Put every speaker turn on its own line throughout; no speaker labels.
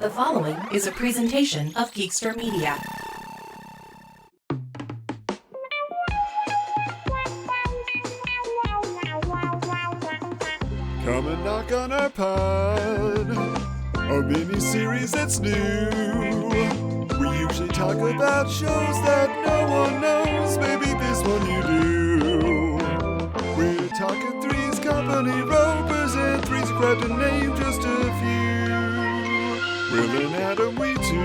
The following is a presentation of Geekster Media.
Come and knock on our pod, a mini-series that's new. We usually talk about shows that no one knows, maybe this one you do. We're talking Three's Company, Ropers, and Three's Crowd to name just a few. Will and Adam, we too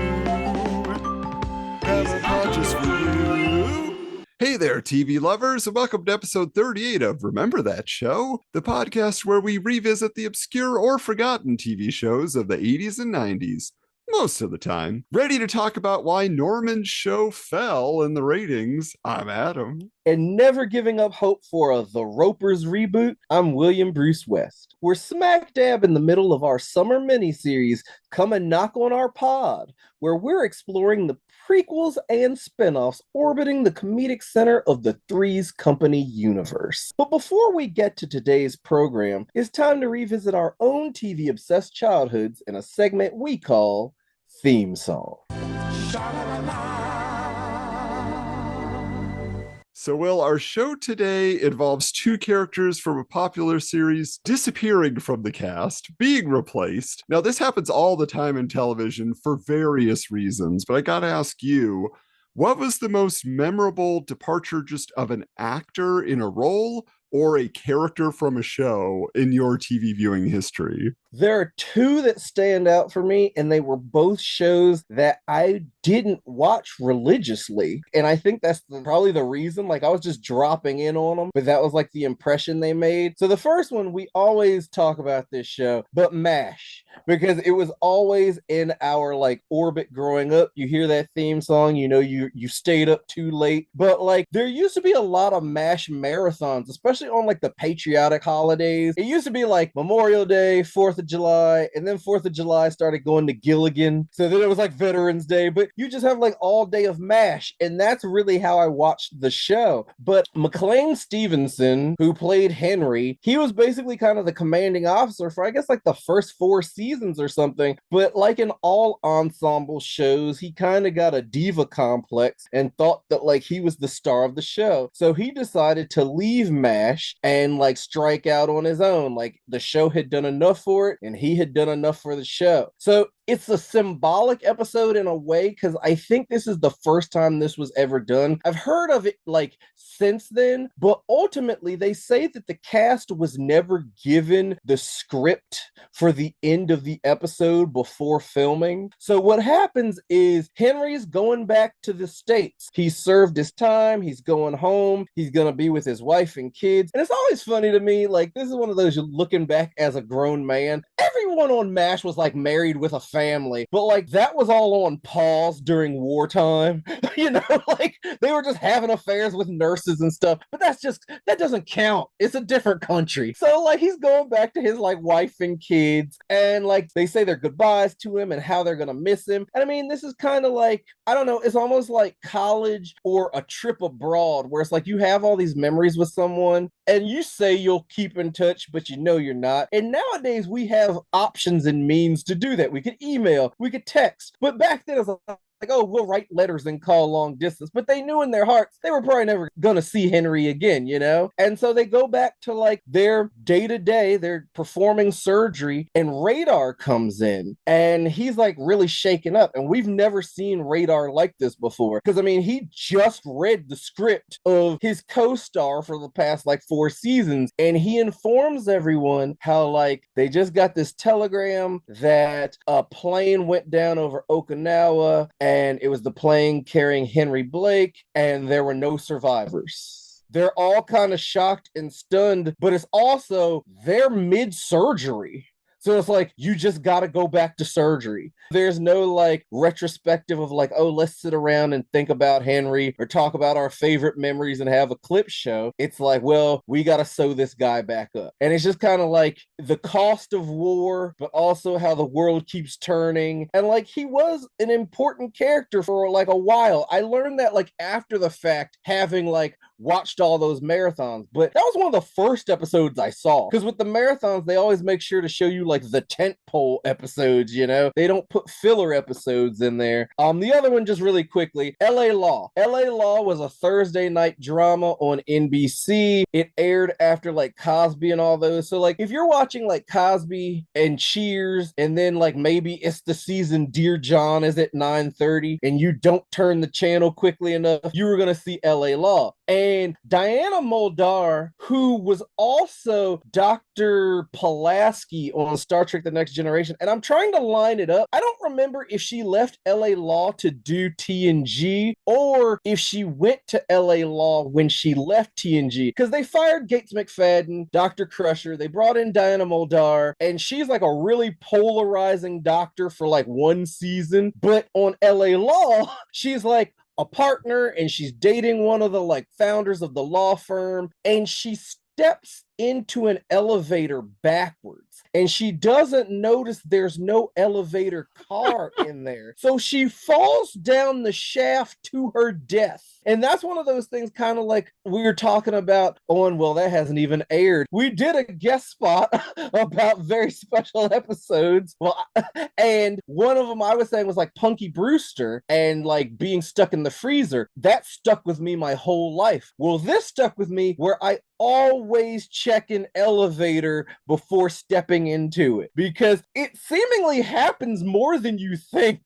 have a pod just for you. Hey there, TV lovers, and welcome to episode 38 of Remember That Show, the podcast where we revisit the obscure or forgotten TV shows of the 80s and 90s, most of the time. Ready to talk about why Norman's show fell in the ratings, I'm Adam.
And never giving up hope for The Ropers reboot, I'm William Bruce West. We're smack dab in the middle of our summer miniseries, Come and Knock on Our Pod, where we're exploring the prequels and spinoffs orbiting the comedic center of the Three's Company universe. But before we get to today's program, it's time to revisit our own TV-obsessed childhoods in a segment we call Theme Song.
So, Will, our show today involves two characters from a popular series disappearing from the cast, being replaced. Now, this happens all the time in television for various reasons, but I gotta ask you, what was the most memorable departure just of an actor in a role or a character from a show in your TV viewing history?
There are two that stand out for me, and they were both shows that I didn't watch religiously. And I think that's probably the reason. Like, I was just dropping in on them, but that was like the impression they made. So the first one, we always talk about this show, but MASH, because it was always in our like orbit growing up. You hear that theme song, you know, you stayed up too late. But like, there used to be a lot of MASH marathons, especially on like the patriotic holidays. It used to be like Memorial Day, 4th of July, and then 4th of July started going to Gilligan. So then it was like Veterans Day, but you just have like all day of MASH, and that's really how I watched the show. But McLean Stevenson, who played Henry, he was basically kind of the commanding officer for I guess like the first 4 seasons or something. But like in all ensemble shows, he kind of got a diva complex and thought that like he was the star of the show. So he decided to leave MASH and like strike out on his own. Like the show had done enough for it and he had done enough for the show. So it's a symbolic episode in a way, because I think this is the first time this was ever done. I've heard of it like since then, but ultimately they say that the cast was never given the script for the end of the episode before filming. So what happens is Henry's going back to the States. He's served his time. He's going home. He's going to be with his wife and kids. And it's always funny to me, like this is one of those you're looking back as a grown man. Everyone on MASH was like married with a family, but like that was all on pause during wartime. You know, like they were just having affairs with nurses and stuff, but that doesn't count. It's a different country. So like he's going back to his like wife and kids, and like they say their goodbyes to him and how they're gonna miss him. And I mean, this is kind of like, I don't know, it's almost like college or a trip abroad, where it's like you have all these memories with someone and you say you'll keep in touch, but you know you're not. And nowadays we have options and means to do that. We could email, we could text, but back then it was like, oh, we'll write letters and call long distance. But they knew in their hearts they were probably never gonna see Henry again, you know? And so they go back to like their day-to-day, they're performing surgery, and Radar comes in and he's like really shaken up. And we've never seen Radar like this before. Because I mean, he just read the script of his co-star for the past like 4 seasons, and he informs everyone how like they just got this telegram that a plane went down over Okinawa, and it was the plane carrying Henry Blake, and there were no survivors. They're all kind of shocked and stunned, but it's also they're mid-surgery. So it's like, you just got to go back to surgery. There's no like retrospective of like, oh, let's sit around and think about Henry or talk about our favorite memories and have a clip show. It's like, well, we got to sew this guy back up. And it's just kind of like the cost of war, but also how the world keeps turning. And like, he was an important character for like a while. I learned that like after the fact, having like watched all those marathons, but that was one of the first episodes I saw. Because with the marathons, they always make sure to show you like the tent pole episodes, you know? They don't put filler episodes in there. The other one, just really quickly, LA Law. LA Law was a Thursday night drama on NBC. It aired after like Cosby and all those. So like if you're watching like Cosby and Cheers, and then like maybe it's the season Dear John is at 9:30, and you don't turn the channel quickly enough, you were gonna see LA Law. And Diana Muldaur, who was also Dr. Pulaski on Star Trek The Next Generation, and I'm trying to line it up. I don't remember if she left LA Law to do TNG or if she went to LA Law when she left TNG, because they fired Gates McFadden, Dr. Crusher, they brought in Diana Muldaur, and she's like a really polarizing doctor for like one season, but on LA Law, she's like a partner and she's dating one of the like founders of the law firm, and she steps into an elevator backwards and she doesn't notice there's no elevator car in there. So she falls down the shaft to her death. And that's one of those things, kind of like we were talking about on, well, that hasn't even aired. We did a guest spot about very special episodes. Well, and one of them I was saying was like Punky Brewster and like being stuck in the freezer. That stuck with me my whole life. Well, this stuck with me where I always check an elevator before stepping into it because it seemingly happens more than you think.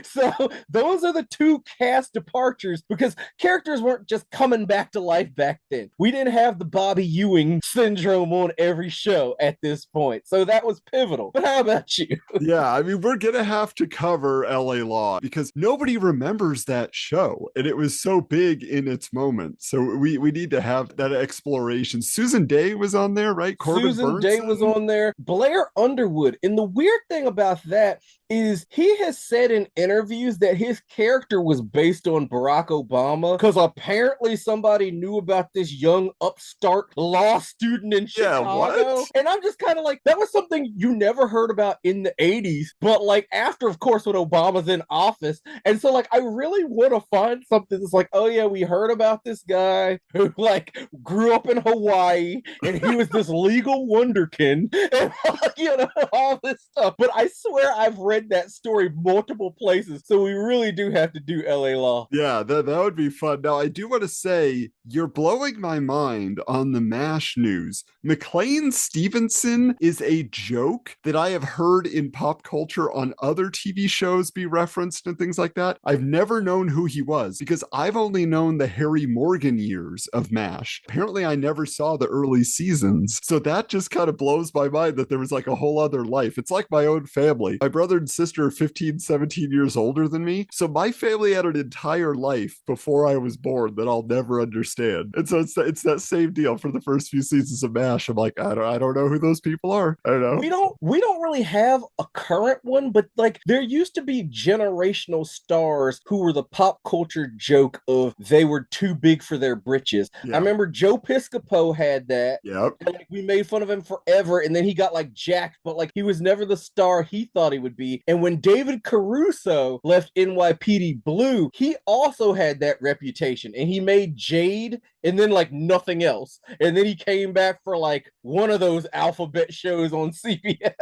So those are the two cast departures, because characters weren't just coming back to life back then. We didn't have the Bobby Ewing syndrome on every show at this point. So that was pivotal. But how about you?
Yeah, I mean, we're gonna have to cover LA Law because nobody remembers that show, and it was so big in its moment. So we need to have that exploration. Susan Day was on there, right? Corbin
Susan Day was on there. Blair Underwood. And the weird thing about that is he has said in interviews that his character was based on Barack Obama because apparently somebody knew about this young upstart law student in Chicago.
Yeah, what?
And I'm just kind of like, that was something you never heard about in the 80s, but like after, of course, when Obama's in office. And so like, I really want to find something that's like, oh yeah, we heard about this guy who like grew up in Hawaii and he was this legal wonderkin and you know, all this stuff. But I swear I've read that story multiple places, so we really do have to do LA Law.
Yeah, that would be fun. Now, I do want to say, you're blowing my mind on the MASH news. McLean Stevenson is a joke that I have heard in pop culture on other TV shows be referenced and things like that. I've never known who he was because I've only known the Harry Morgan years of MASH. Apparently, I never saw the early seasons. So that just kind of blows my mind that there was like a whole other life. It's like my own family. My brother and sister are 15, 17 years older than me. So my family had an entire life before I was born that I'll never understand. And so it's that same deal for the first few seasons of MASH. I'm like, I don't know who those people are. I don't know.
We don't really have a current one, but like there used to be generational stars who were the pop culture joke of they were too big for their britches. Yeah. I remember Joe Piscopo had that.
Yep.
And, like, we made fun of him forever, and then he got like jacked, but like he was never the star he thought he would be. And when David Caruso left NYPD Blue, he also had that reputation, and he made Jade and then like nothing else. And then he came back for like one of those alphabet shows on CBS.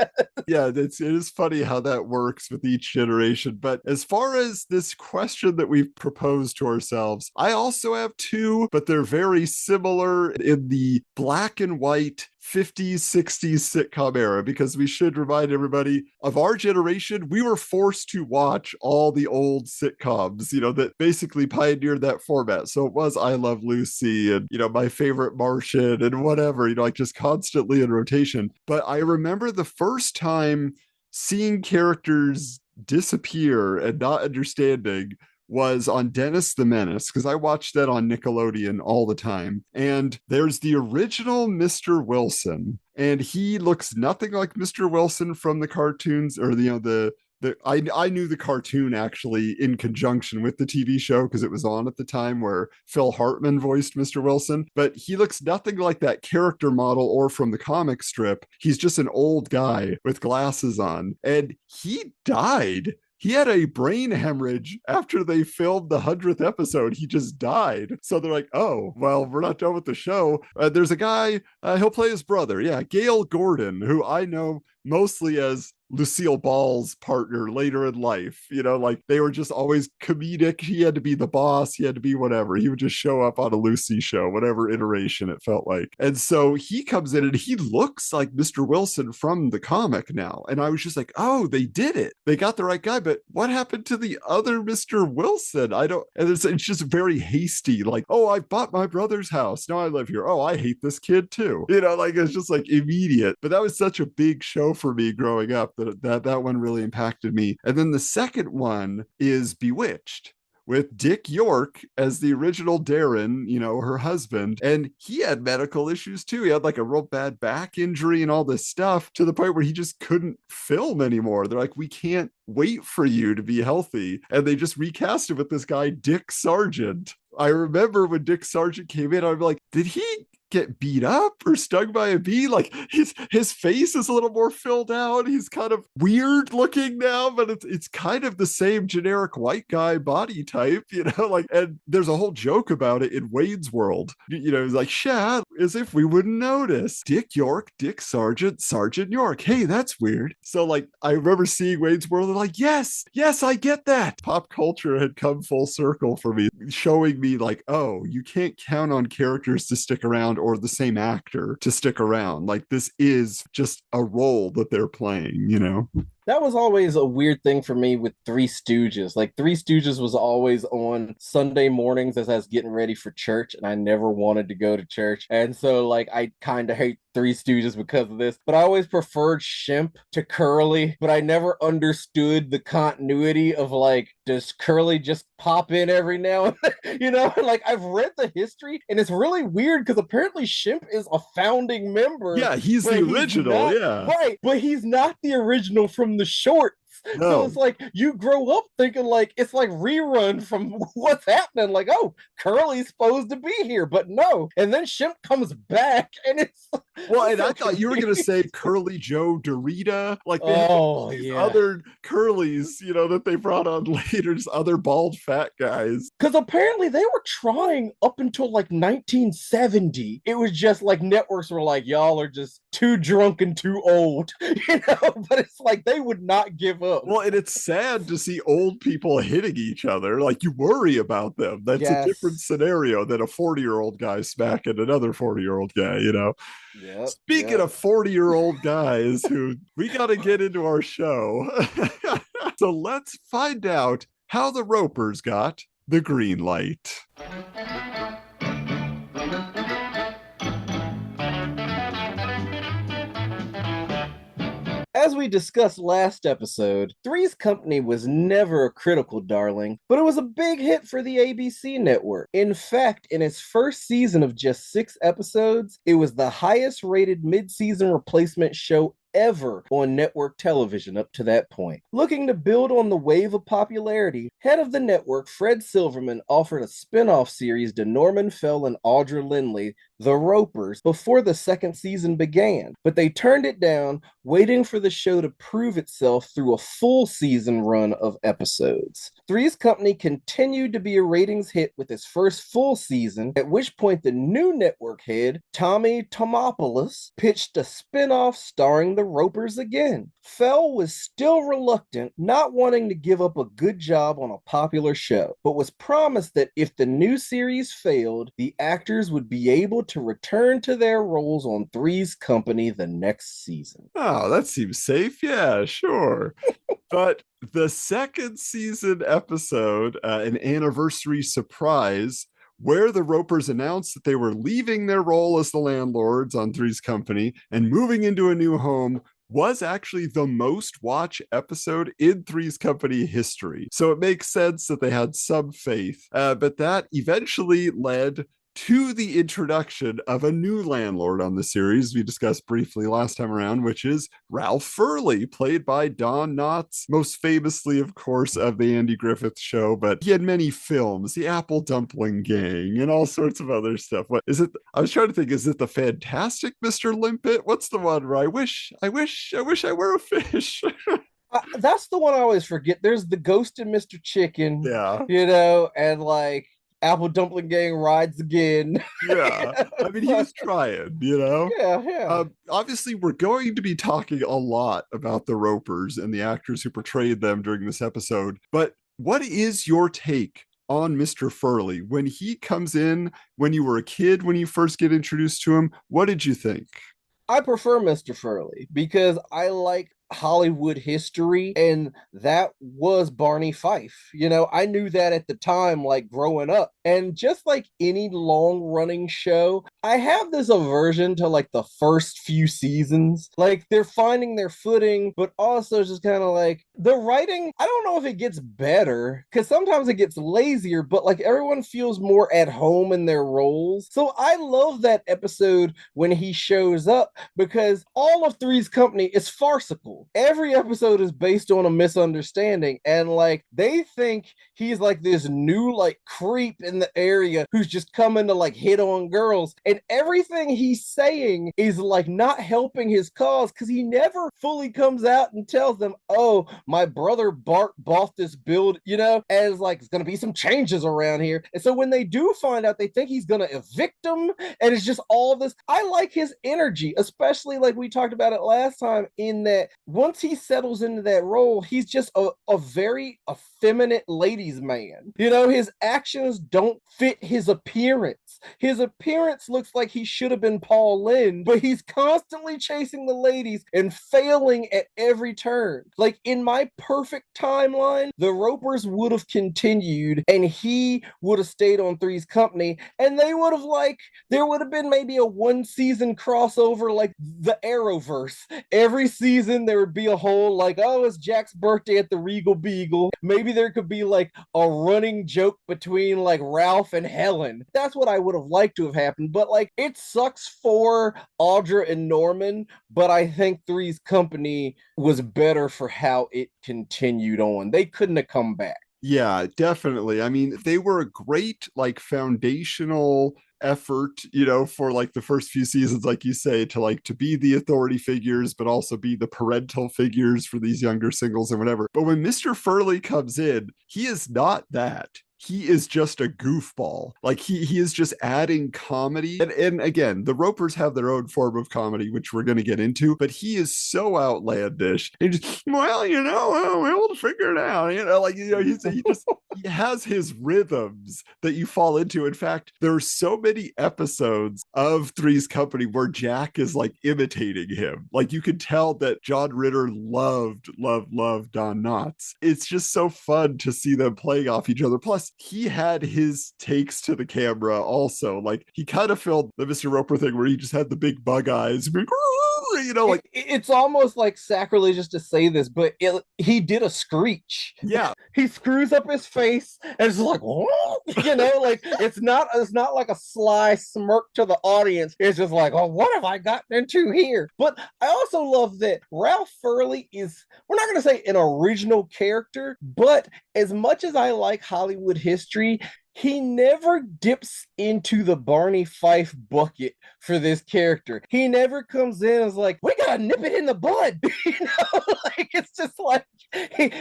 Yeah, it is funny how that works with each generation. But as far as this question that we've proposed to ourselves, I also have two, but they're very similar in the black and white 50s, 60s sitcom era, because we should remind everybody of our generation, we were forced to watch all the old sitcoms, you know, that basically pioneered that format. So it was I Love Lucy and, you know, My Favorite Martian and whatever, you know, like just constantly in rotation. But I remember the first time seeing characters disappear and not understanding was on Dennis the Menace, because I watched that on Nickelodeon all the time. And there's the original Mr. Wilson, and he looks nothing like Mr. Wilson from the cartoons, or I knew the cartoon actually in conjunction with the TV show because it was on at the time where Phil Hartman voiced Mr. Wilson, but he looks nothing like that character model or from the comic strip. He's just an old guy with glasses on, and he died. he had a brain hemorrhage after they filmed the 100th episode. He just died. So they're like, oh, well, we're not done with the show. There's a guy, he'll play his brother. Yeah, Gale Gordon, who I know mostly as Lucille Ball's partner later in life. You know, like they were just always comedic. He had to be the boss. He had to be whatever. He would just show up on a Lucy show, whatever iteration it felt like. And so he comes in and he looks like Mr. Wilson from the comic now. And I was just like, oh, they did it. They got the right guy. But what happened to the other Mr. Wilson? I don't, and it's just very hasty. Like, oh, I bought my brother's house. Now I live here. Oh, I hate this kid too. You know, like it's just like immediate. But that was such a big show for me growing up that one really impacted me. And then the second one is Bewitched, with Dick York as the original Darren, you know, her husband. And he had medical issues too. He had like a real bad back injury and all this stuff, to the point where he just couldn't film anymore. They're like, we can't wait for you to be healthy. And they just recast him with this guy, Dick Sargent. I remember when Dick Sargent came in, I'd be like, did he get beat up or stung by a bee? Like his face is a little more filled out. He's kind of weird looking now, but it's kind of the same generic white guy body type, you know, like, and there's a whole joke about it in Wayne's World. You know, it's like, Shad, as if we wouldn't notice. Dick York, Dick Sargent, Sergeant York. Hey, that's weird. So like, I remember seeing Wayne's World and like, yes, I get that. Pop culture had come full circle for me, showing me like, oh, you can't count on characters to stick around or the same actor to stick around. Like, this is just a role that they're playing, you know?
That was always a weird thing for me with Three Stooges. Like, Three Stooges was always on Sunday mornings as I was getting ready for church, and I never wanted to go to church. And so, like, I kind of hate Three Stooges because of this. But I always preferred Shemp to Curly, but I never understood the continuity of, like, does Curly just pop in every now and then? You know? Like, I've read the history, and it's really weird because apparently Shemp is a founding member.
Yeah, he's the original, yeah.
Right, but he's not the original from the shorts. No. So it's like you grow up thinking like it's like rerun from what's happening. Like, oh, Curly's supposed to be here, but no. And then Shemp comes back, and it's
well. And I thought you were gonna say Curly Joe Dorita, like other Curlys, you know, that they brought on later, just other bald fat guys.
Because apparently they were trying up until like 1970. It was just like networks were like, y'all are just too drunk and too old, you know. But it's like they would not give up.
Well, and it's sad to see old people hitting each other. Like, you worry about them. That's a different scenario than a 40-year-old guy smacking another 40-year-old guy, you know?
Yep,
Speaking of 40-year-old guys who we got to get into our show. So let's find out how the Ropers got the green light.
As we discussed last episode, Three's Company was never a critical darling, but it was a big hit for the ABC network. In fact, in its first season of just 6 episodes, it was the highest rated mid-season replacement show ever on network television up to that point. Looking to build on the wave of popularity, head of the network Fred Silverman offered a spin-off series to Norman Fell and Audra Lindley, The Ropers, before the second season began, but they turned it down, waiting for the show to prove itself through a full season run of episodes. Three's Company continued to be a ratings hit with its first full season, at which point the new network head, Tommy Tomopoulos, pitched a spin-off starring the Ropers again. Fell was still reluctant, not wanting to give up a good job on a popular show, but was promised that if the new series failed, the actors would be able to return to their roles on Three's Company the next season.
Oh, that seems safe. Yeah, sure. But the second season episode, an anniversary surprise, where the Ropers announced that they were leaving their role as the landlords on Three's Company and moving into a new home, was actually the most watched episode in Three's Company history. So it makes sense that they had some faith. But that eventually led to the introduction of a new landlord on the series we discussed briefly last time around, which is Ralph Furley, played by Don Knotts, most famously, of course, of the Andy Griffith Show, but he had many films, The Apple Dumpling Gang, and all sorts of other stuff. What is it? I was trying to think, is it The Fantastic Mr. Limpet? What's the one where I wish I were a fish?
That's the one I always forget. There's the Ghost and Mr. Chicken,
Yeah.
and like Apple Dumpling Gang rides again.
Yeah. I mean, he was trying,
Yeah, yeah.
Obviously, we're going to be talking a lot about the Ropers and the actors who portrayed them during this episode. But what is your take on Mr. Furley when he comes in, when you were a kid, when you first get introduced to him? What did you think?
I prefer Mr. Furley because I like Hollywood history, and that was Barney Fife. I knew that at the time, like growing up. And just like any long running show, I have this aversion to like the first few seasons. Like they're finding their footing, but also just kind of like the writing. I don't know if it gets better because sometimes it gets lazier, but like everyone feels more at home in their roles. So I love that episode when he shows up because all of Three's Company is farcical. Every episode is based on a misunderstanding, and like they think he's like this new like creep in the area who's just coming to like hit on girls, and everything he's saying is like not helping his cause because he never fully comes out and tells them, oh, my brother Bart bought this build, as like it's gonna be some changes around here. And so when they do find out, they think he's gonna evict them, and it's just all this. I like his energy, especially like we talked about it last time, in that once he settles into that role, he's just a very effeminate ladies' man. His actions don't fit his appearance. His appearance looks like he should have been Paul Lynde, but he's constantly chasing the ladies and failing at every turn. Like in my perfect timeline, the Ropers would have continued and he would have stayed on Three's Company, and they would have there would have been maybe a 1-season crossover like the Arrowverse. Every season there would be a whole like, oh, it's Jack's birthday at the Regal Beagle. Maybe there could be like a running joke between like Ralph and Helen. That's what I would have liked to have happened. But like, it sucks for Audra and Norman, but I think Three's Company was better for how it continued on. They couldn't have come back.
Yeah, definitely. I mean, they were a great like foundational effort, for like the first few seasons, like you say, to be the authority figures, but also be the parental figures for these younger singles and whatever. But when Mr. Furley comes in, he is not that. He is just a goofball. Like he is just adding comedy. And again, the Ropers have their own form of comedy, which we're going to get into, but he is so outlandish. And just, well, we'll figure it out. He has his rhythms that you fall into. In fact, there are so many episodes of Three's Company where Jack is like imitating him. Like you could tell that John Ritter loved Don Knotts. It's just so fun to see them playing off each other. Plus, he had his takes to the camera also. Like he kind of filmed the Mr. Roper thing where he just had the big bug eyes.
It's almost like sacrilegious to say this, but he did a screech.
Yeah.
He screws up his face and it's like, like it's not like a sly smirk to the audience. It's just like, oh, what have I gotten into here? But I also love that Ralph Furley is, we're not going to say an original character, but as much as I like Hollywood history, he never dips into the Barney Fife bucket for this character. He never comes in and is like, we gotta nip it in the bud. Like it's just like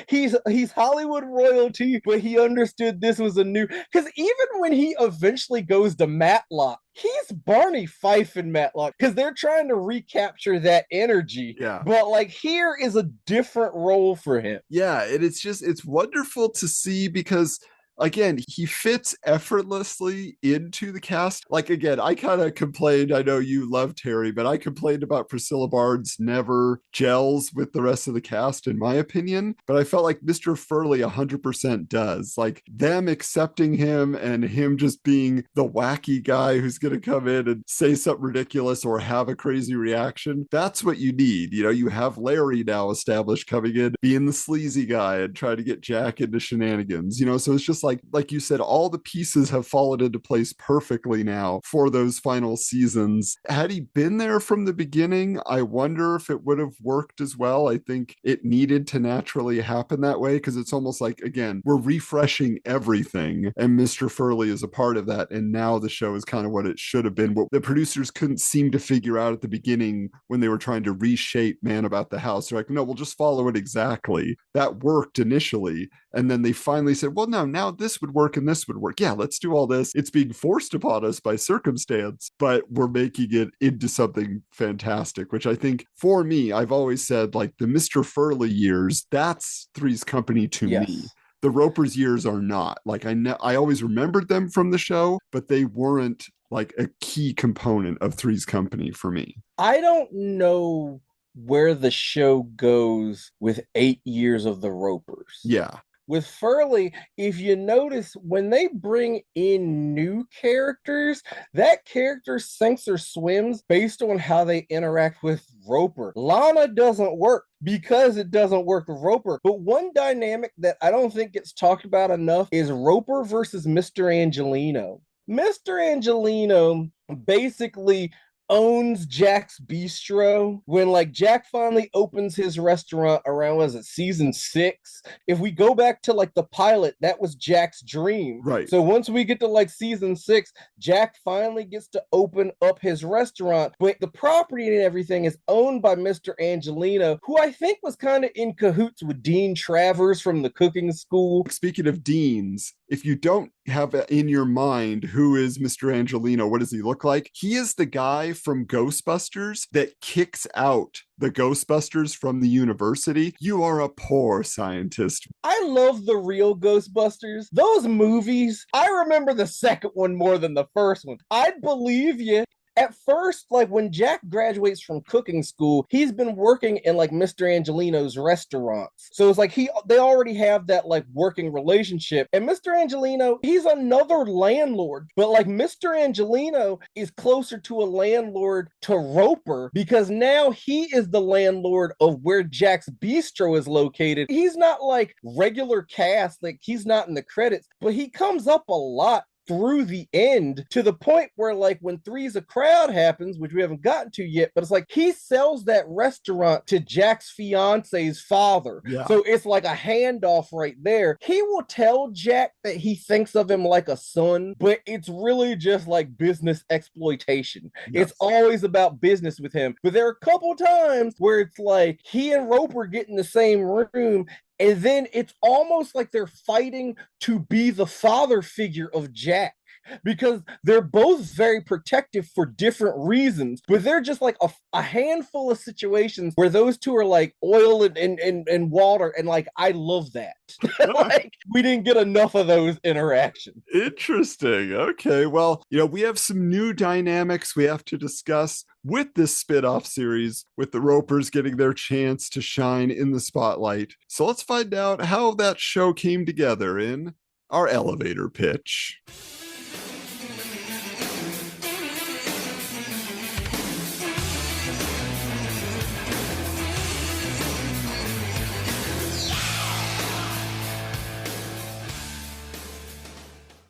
he's Hollywood royalty, but he understood this was a new, because even when he eventually goes to Matlock, he's Barney Fife in Matlock because they're trying to recapture that energy.
Yeah.
But like here is a different role for him.
Yeah, and it's wonderful to see because again, he fits effortlessly into the cast. Like, again, I kind of complained, I know you love Terry, but I complained about Priscilla Barnes never gels with the rest of the cast, in my opinion. But I felt like Mr. Furley 100% does. Like, them accepting him and him just being the wacky guy who's going to come in and say something ridiculous or have a crazy reaction. That's what you need. You have Larry now established coming in, being the sleazy guy and trying to get Jack into shenanigans, so it's just like you said, all the pieces have fallen into place perfectly now for those final seasons. Had he been there from the beginning, I wonder if it would have worked as well. I think it needed to naturally happen that way, because it's almost like, again, we're refreshing everything, and Mr. Furley is a part of that, and now the show is kind of what it should have been. What the producers couldn't seem to figure out at the beginning when they were trying to reshape Man About the House. They're like, no, we'll just follow it exactly. That worked initially, and then they finally said, well, no, now this would work and this would work. Yeah, let's do all this. It's being forced upon us by circumstance, but we're making it into something fantastic, which I think, for me, I've always said, like, the Mr. Furley years, that's Three's Company to me. The Roper's years are not. Like, I always remembered them from the show, but they weren't like a key component of Three's Company for me.
I don't know where the show goes with 8 years of the Ropers.
Yeah.
With Furley, if you notice, when they bring in new characters, that character sinks or swims based on how they interact with Roper. Lana doesn't work because it doesn't work with Roper. But one dynamic that I don't think gets talked about enough is Roper versus Mr. Angelino. Mr. Angelino basically owns Jack's Bistro. When like Jack finally opens his restaurant around, was it season 6? If we go back to like the pilot, that was Jack's dream.
Right.
So once we get to like season 6, Jack finally gets to open up his restaurant, but the property and everything is owned by Mr. Angelino, who I think was kind of in cahoots with Dean Travers from the cooking school.
Speaking of deans, if you don't have in your mind who is Mr. Angelino, what does he look like? He is the guy from Ghostbusters that kicks out the Ghostbusters from the university. You are a poor scientist.
I love the real Ghostbusters. Those movies, I remember the second one more than the first one. I'd believe you. At first, like when Jack graduates from cooking school, he's been working in like Mr. Angelino's restaurants. So it's like they already have that like working relationship. And Mr. Angelino, he's another landlord, but like Mr. Angelino is closer to a landlord to Roper because now he is the landlord of where Jack's Bistro is located. He's not like regular cast, like he's not in the credits, but he comes up a lot through the end, to the point where like when Three's a Crowd happens, which we haven't gotten to yet, but it's like he sells that restaurant to Jack's fiance's father.
Yeah.
So it's like a handoff right there. He will tell Jack that he thinks of him like a son, but it's really just like business exploitation.
Yes.
It's always about business with him. But there are a couple times where it's like he and Roper get in the same room, and then it's almost like they're fighting to be the father figure of Jack, because they're both very protective for different reasons, but they're just like a handful of situations where those two are like oil and water, and like I love that. Like we didn't get enough of those interactions.
Interesting. Okay, well, we have some new dynamics we have to discuss with this spin-off series, with the Ropers getting their chance to shine in the spotlight. So let's find out how that show came together in our elevator pitch.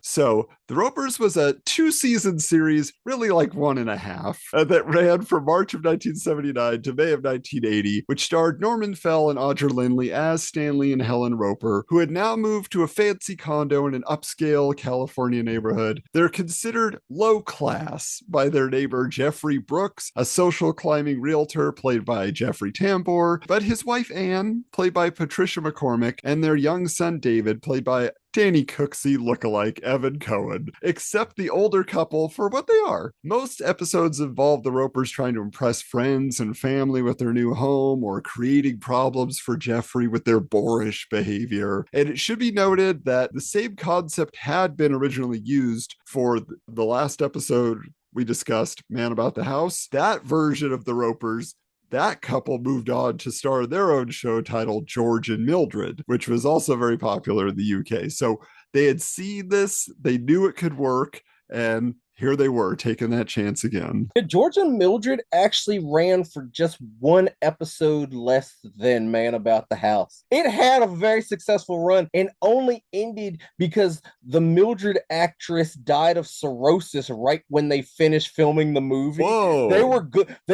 So The Ropers was a 2-season series, really like 1.5, that ran from March of 1979 to May of 1980, which starred Norman Fell and Audra Lindley as Stanley and Helen Roper, who had now moved to a fancy condo in an upscale California neighborhood. They're considered low class by their neighbor Jeffrey Brooks, a social climbing realtor played by Jeffrey Tambor, but his wife Anne, played by Patricia McCormack, and their young son David, played by Danny Cooksey lookalike Evan Cohen, accept the older couple for what they are. Most episodes involve the Ropers trying to impress friends and family with their new home, or creating problems for Jeffrey with their boorish behavior. And it should be noted that the same concept had been originally used for the last episode we discussed, Man About the House. That version of the Ropers, that couple moved on to star their own show titled George and Mildred, which was also very popular in the UK. So they had seen this, they knew it could work, and here they were taking that chance again.
George and Mildred actually ran for just one episode less than Man About the House. It had a very successful run and only ended because the Mildred actress died of cirrhosis right when they finished filming the movie.
Whoa.
They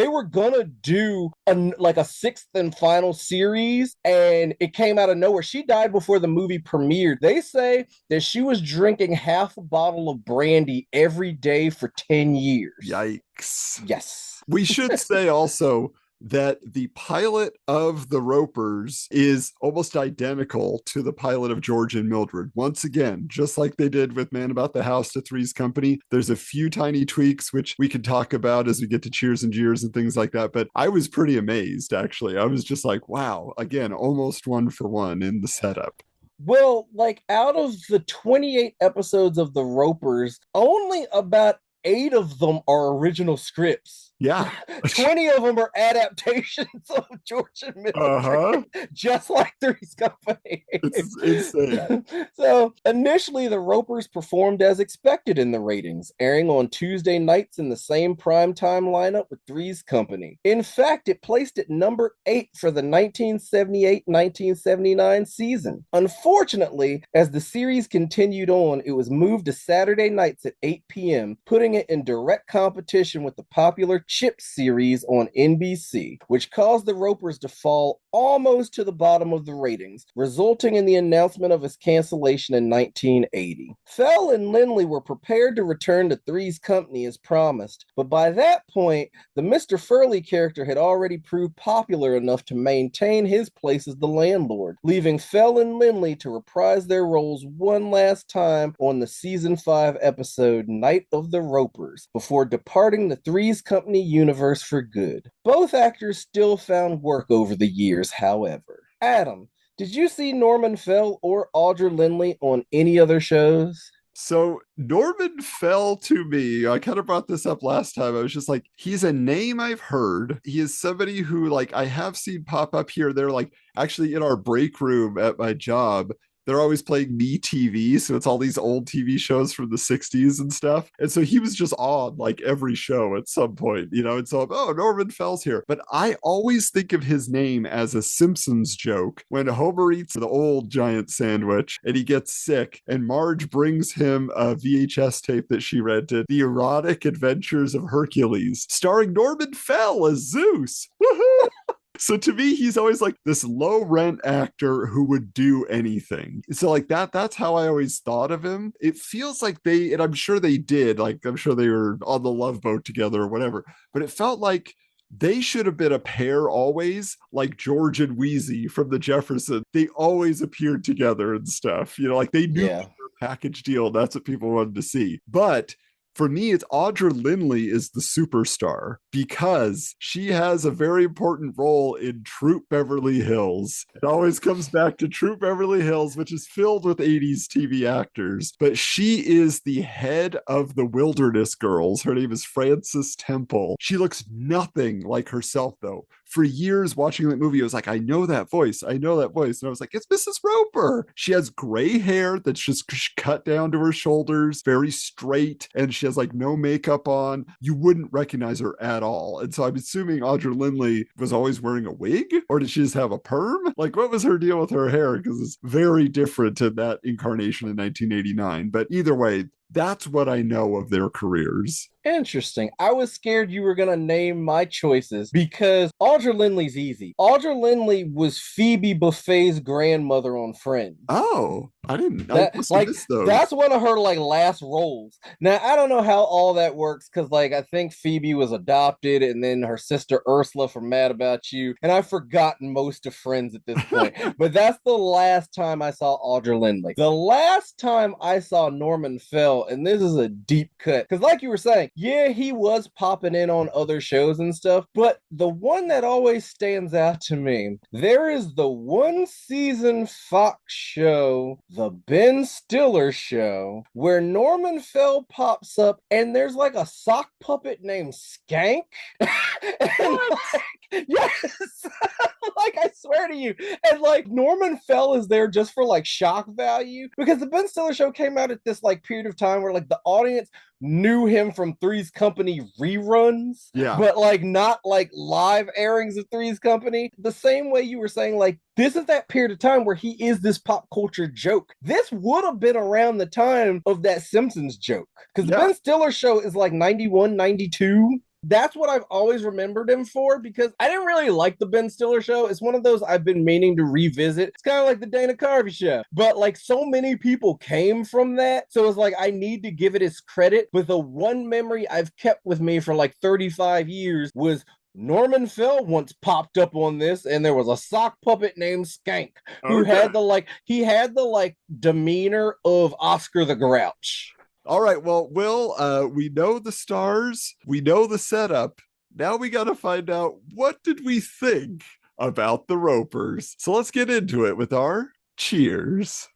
were gonna do a sixth and final series, and it came out of nowhere. She died before the movie premiered. They say that she was drinking half a bottle of brandy every day for 10 years.
Yikes.
Yes.
We should say also that the pilot of The Ropers is almost identical to the pilot of George and Mildred. Once again, just like they did with Man About the House to Three's Company, there's a few tiny tweaks, which we can talk about as we get to Cheers and Jeers and things like that. But I was pretty amazed, actually. I was just like, wow, again, almost one for one in the setup.
Well, like out of the 28 episodes of The Ropers, only about 8 of them are original scripts.
Yeah.
20 of them are adaptations of George and Mildred, just like Three's Company.
It's insane.
So initially, the Ropers performed as expected in the ratings, airing on Tuesday nights in the same primetime lineup with Three's Company. In fact, it placed at number 8 for the 1978-1979 season. Unfortunately, as the series continued on, it was moved to Saturday nights at 8 p.m., putting it in direct competition with the popular Chip series on NBC, which caused the Ropers to fall almost to the bottom of the ratings, resulting in the announcement of its cancellation in 1980. Fell and Lindley were prepared to return to Three's Company as promised, but by that point, the Mr. Furley character had already proved popular enough to maintain his place as the landlord, leaving Fell and Lindley to reprise their roles one last time on the season 5 episode Night of the Ropers, before departing the Three's Company universe for good. Both actors still found work over the years, however. Adam, did you see Norman Fell or Audra Lindley on any other shows?
So Norman Fell, to me, I kind of brought this up last time. I was just like, he's a name I've heard. He is somebody who, like, I have seen pop up here. They're like actually in our break room at my job. They're always playing Me TV, so it's all these old TV shows from the 60s and stuff. And so he was just on like every show at some point, you know, and so, oh, Norman Fell's here. But I always think of his name as a Simpsons joke when Homer eats the old giant sandwich and he gets sick, and Marge brings him a VHS tape that she rented, The Erotic Adventures of Hercules, starring Norman Fell as Zeus. Woohoo! So to me, he's always like this low rent actor who would do anything. So like that's how I always thought of him. It feels like they, and I'm sure they did, like I'm sure they were on the Love Boat together or whatever, but it felt like they should have been a pair always, like George and Wheezy from the Jeffersons. They always appeared together and stuff, you know, like they knew their package deal. That's what people wanted to see. But for me, it's Audra Lindley is the superstar because she has a very important role in Troop Beverly Hills. It always comes back to Troop Beverly Hills, which is filled with 80s TV actors. But she is the head of the Wilderness Girls. Her name is Frances Temple. She looks nothing like herself, though. For years watching that movie, I was like, I know that voice. I know that voice. And I was like, it's Mrs. Roper. She has gray hair that's just cut down to her shoulders, very straight, and she has like no makeup on. You wouldn't recognize her at all. And so I'm assuming Audra Lindley was always wearing a wig, or did she just have a perm? Like, what was her deal with her hair? Because it's very different to that incarnation in 1989. But either way, that's what I know of their careers.
Interesting. I was scared you were going to name my choices because Audra Lindley's easy. Audra Lindley was Phoebe Buffay's grandmother on Friends.
Oh, I didn't.
That's one of her like last roles. Now, I don't know how all that works because like I think Phoebe was adopted and then her sister Ursula from Mad About You. And I've forgotten most of Friends at this point. But that's the last time I saw Audra Lindley. The last time I saw Norman Fell, and this is a deep cut, because like you were saying, yeah, he was popping in on other shows and stuff, but the one that always stands out to me, there is the one season Fox show, The Ben Stiller Show, where Norman Fell pops up and there's like a sock puppet named Skank. And like, yes! Like, I swear to you. And like Norman Fell is there just for like shock value because the Ben Stiller show came out at this like period of time where like the audience knew him from Three's Company reruns,
Yeah.
but like not like live airings of Three's Company. The same way you were saying, like, this is that period of time where he is this pop culture joke. This would have been around the time of that Simpsons joke because the Ben Stiller show is like 91, 92. That's what I've always remembered him for because I didn't really like the Ben Stiller show. It's one of those I've been meaning to revisit. It's kind of like the Dana Carvey show, but like so many people came from that. So it's like I need to give it its credit. But the one memory I've kept with me for like 35 years was Norman Fell once popped up on this, and there was a sock puppet named Skank who had the demeanor of Oscar the Grouch.
All right, well, Will, we know the stars, we know the setup. Now we got to find out, what did we think about the Ropers? So let's get into it with our cheers.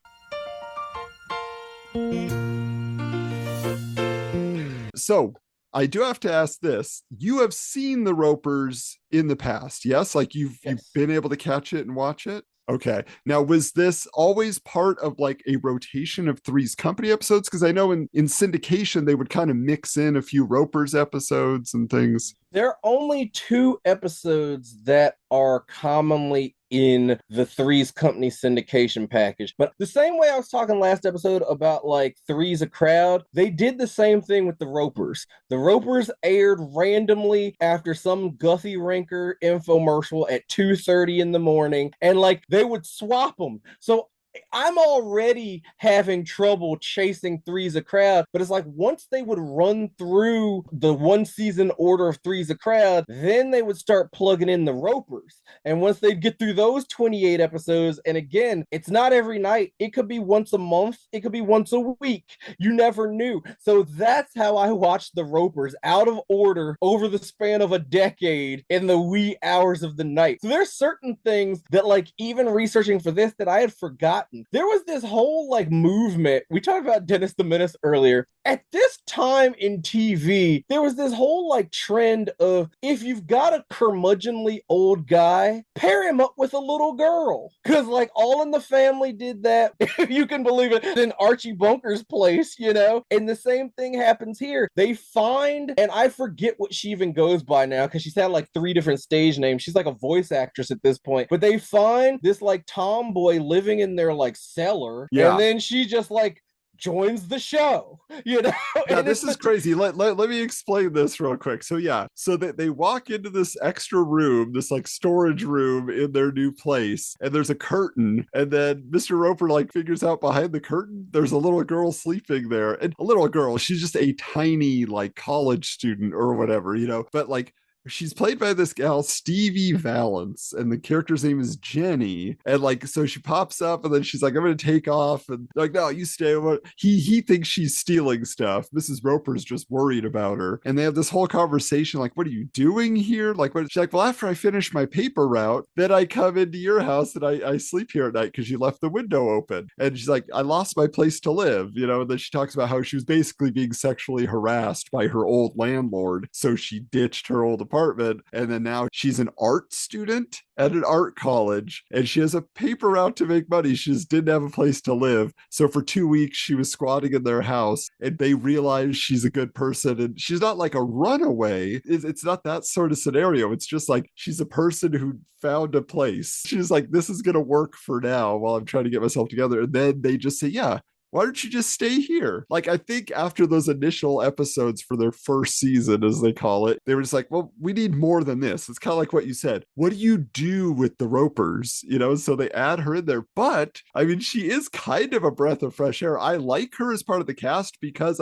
So I do have to ask this. You have seen the Ropers in the past, yes? Like you've been able to catch it and watch it? Okay. Now, was this always part of like a rotation of Three's Company episodes? Because I know in syndication, they would kind of mix in a few Ropers episodes and things.
There are only 2 episodes that are commonly in the Three's Company syndication package. But the same way I was talking last episode about like Three's a Crowd, they did the same thing with the Ropers. The Ropers aired randomly after some Guffy Rinker infomercial at 2:30 in the morning, and like they would swap them. So I'm already having trouble chasing Three's a Crowd, but it's like once they would run through the 1 season order of Three's a Crowd, then they would start plugging in the Ropers. And once they'd get through those 28 episodes, and again, it's not every night, it could be once a month, it could be once a week. You never knew. So that's how I watched the Ropers out of order over the span of a decade in the wee hours of the night. So there's certain things that like even researching for this that I had forgotten. There was this whole like movement. We talked about Dennis the Menace earlier. At this time in TV, there was this whole like trend of if you've got a curmudgeonly old guy, pair him up with a little girl. Because like All in the Family did that, if you can believe it, in Archie Bunker's place, you know? And the same thing happens here. They find, and I forget what she even goes by now because she's had like 3 different stage names. She's like a voice actress at this point. But they find this like tomboy living in their like cellar, and then she just like joins the show, you know?
Yeah, this is crazy. Let me explain this real quick. So so they walk into this extra room, this like storage room in their new place, and there's a curtain, and then Mr. Roper like figures out behind the curtain there's a little girl sleeping there. And a little girl, she's just a tiny like college student or whatever, you know, but like she's played by this gal, Stevie Valance, and the character's name is Jenny. And like, so she pops up and then she's like, I'm going to take off. And like, no, you stay. He thinks she's stealing stuff. Mrs. Roper's just worried about her. And they have this whole conversation like, what are you doing here? Like, what? She's like, well, after I finish my paper route, then I come into your house and I sleep here at night because you left the window open. And she's like, I lost my place to live, you know? And then she talks about how she was basically being sexually harassed by her old landlord. So she ditched her old apartment, and then now she's an art student at an art college, and she has a paper route to make money. She just didn't have a place to live, so for 2 weeks she was squatting in their house, and they realize she's a good person, and she's not like a runaway. It's not that sort of scenario. It's just like she's a person who found a place. She's like, this is gonna work for now while I'm trying to get myself together. And then they just say, yeah, why don't you just stay here? Like, I think after those initial episodes for their first season, as they call it, they were just like, well, we need more than this. It's kind of like what you said. What do you do with the Ropers? You know, so they add her in there. But I mean, she is kind of a breath of fresh air. I like her as part of the cast because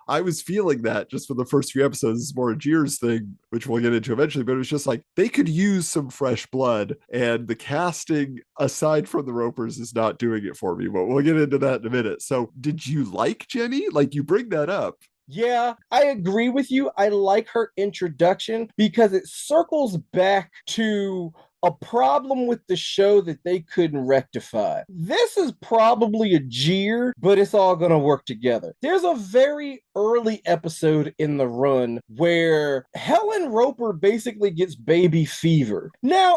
I was feeling that just for the first few episodes. It's more a Jeers thing, which we'll get into eventually, but it was just like they could use some fresh blood, and the casting aside from the Ropers is not doing it for me, but we'll get into that in a minute. So did you like Jenny? Like, you bring that up.
Yeah, I agree with you. I like her introduction because it circles back to a problem with the show that they couldn't rectify. This is probably a jeer, but it's all going to work together. There's a very early episode in the run where Helen Roper basically gets baby fever. Now,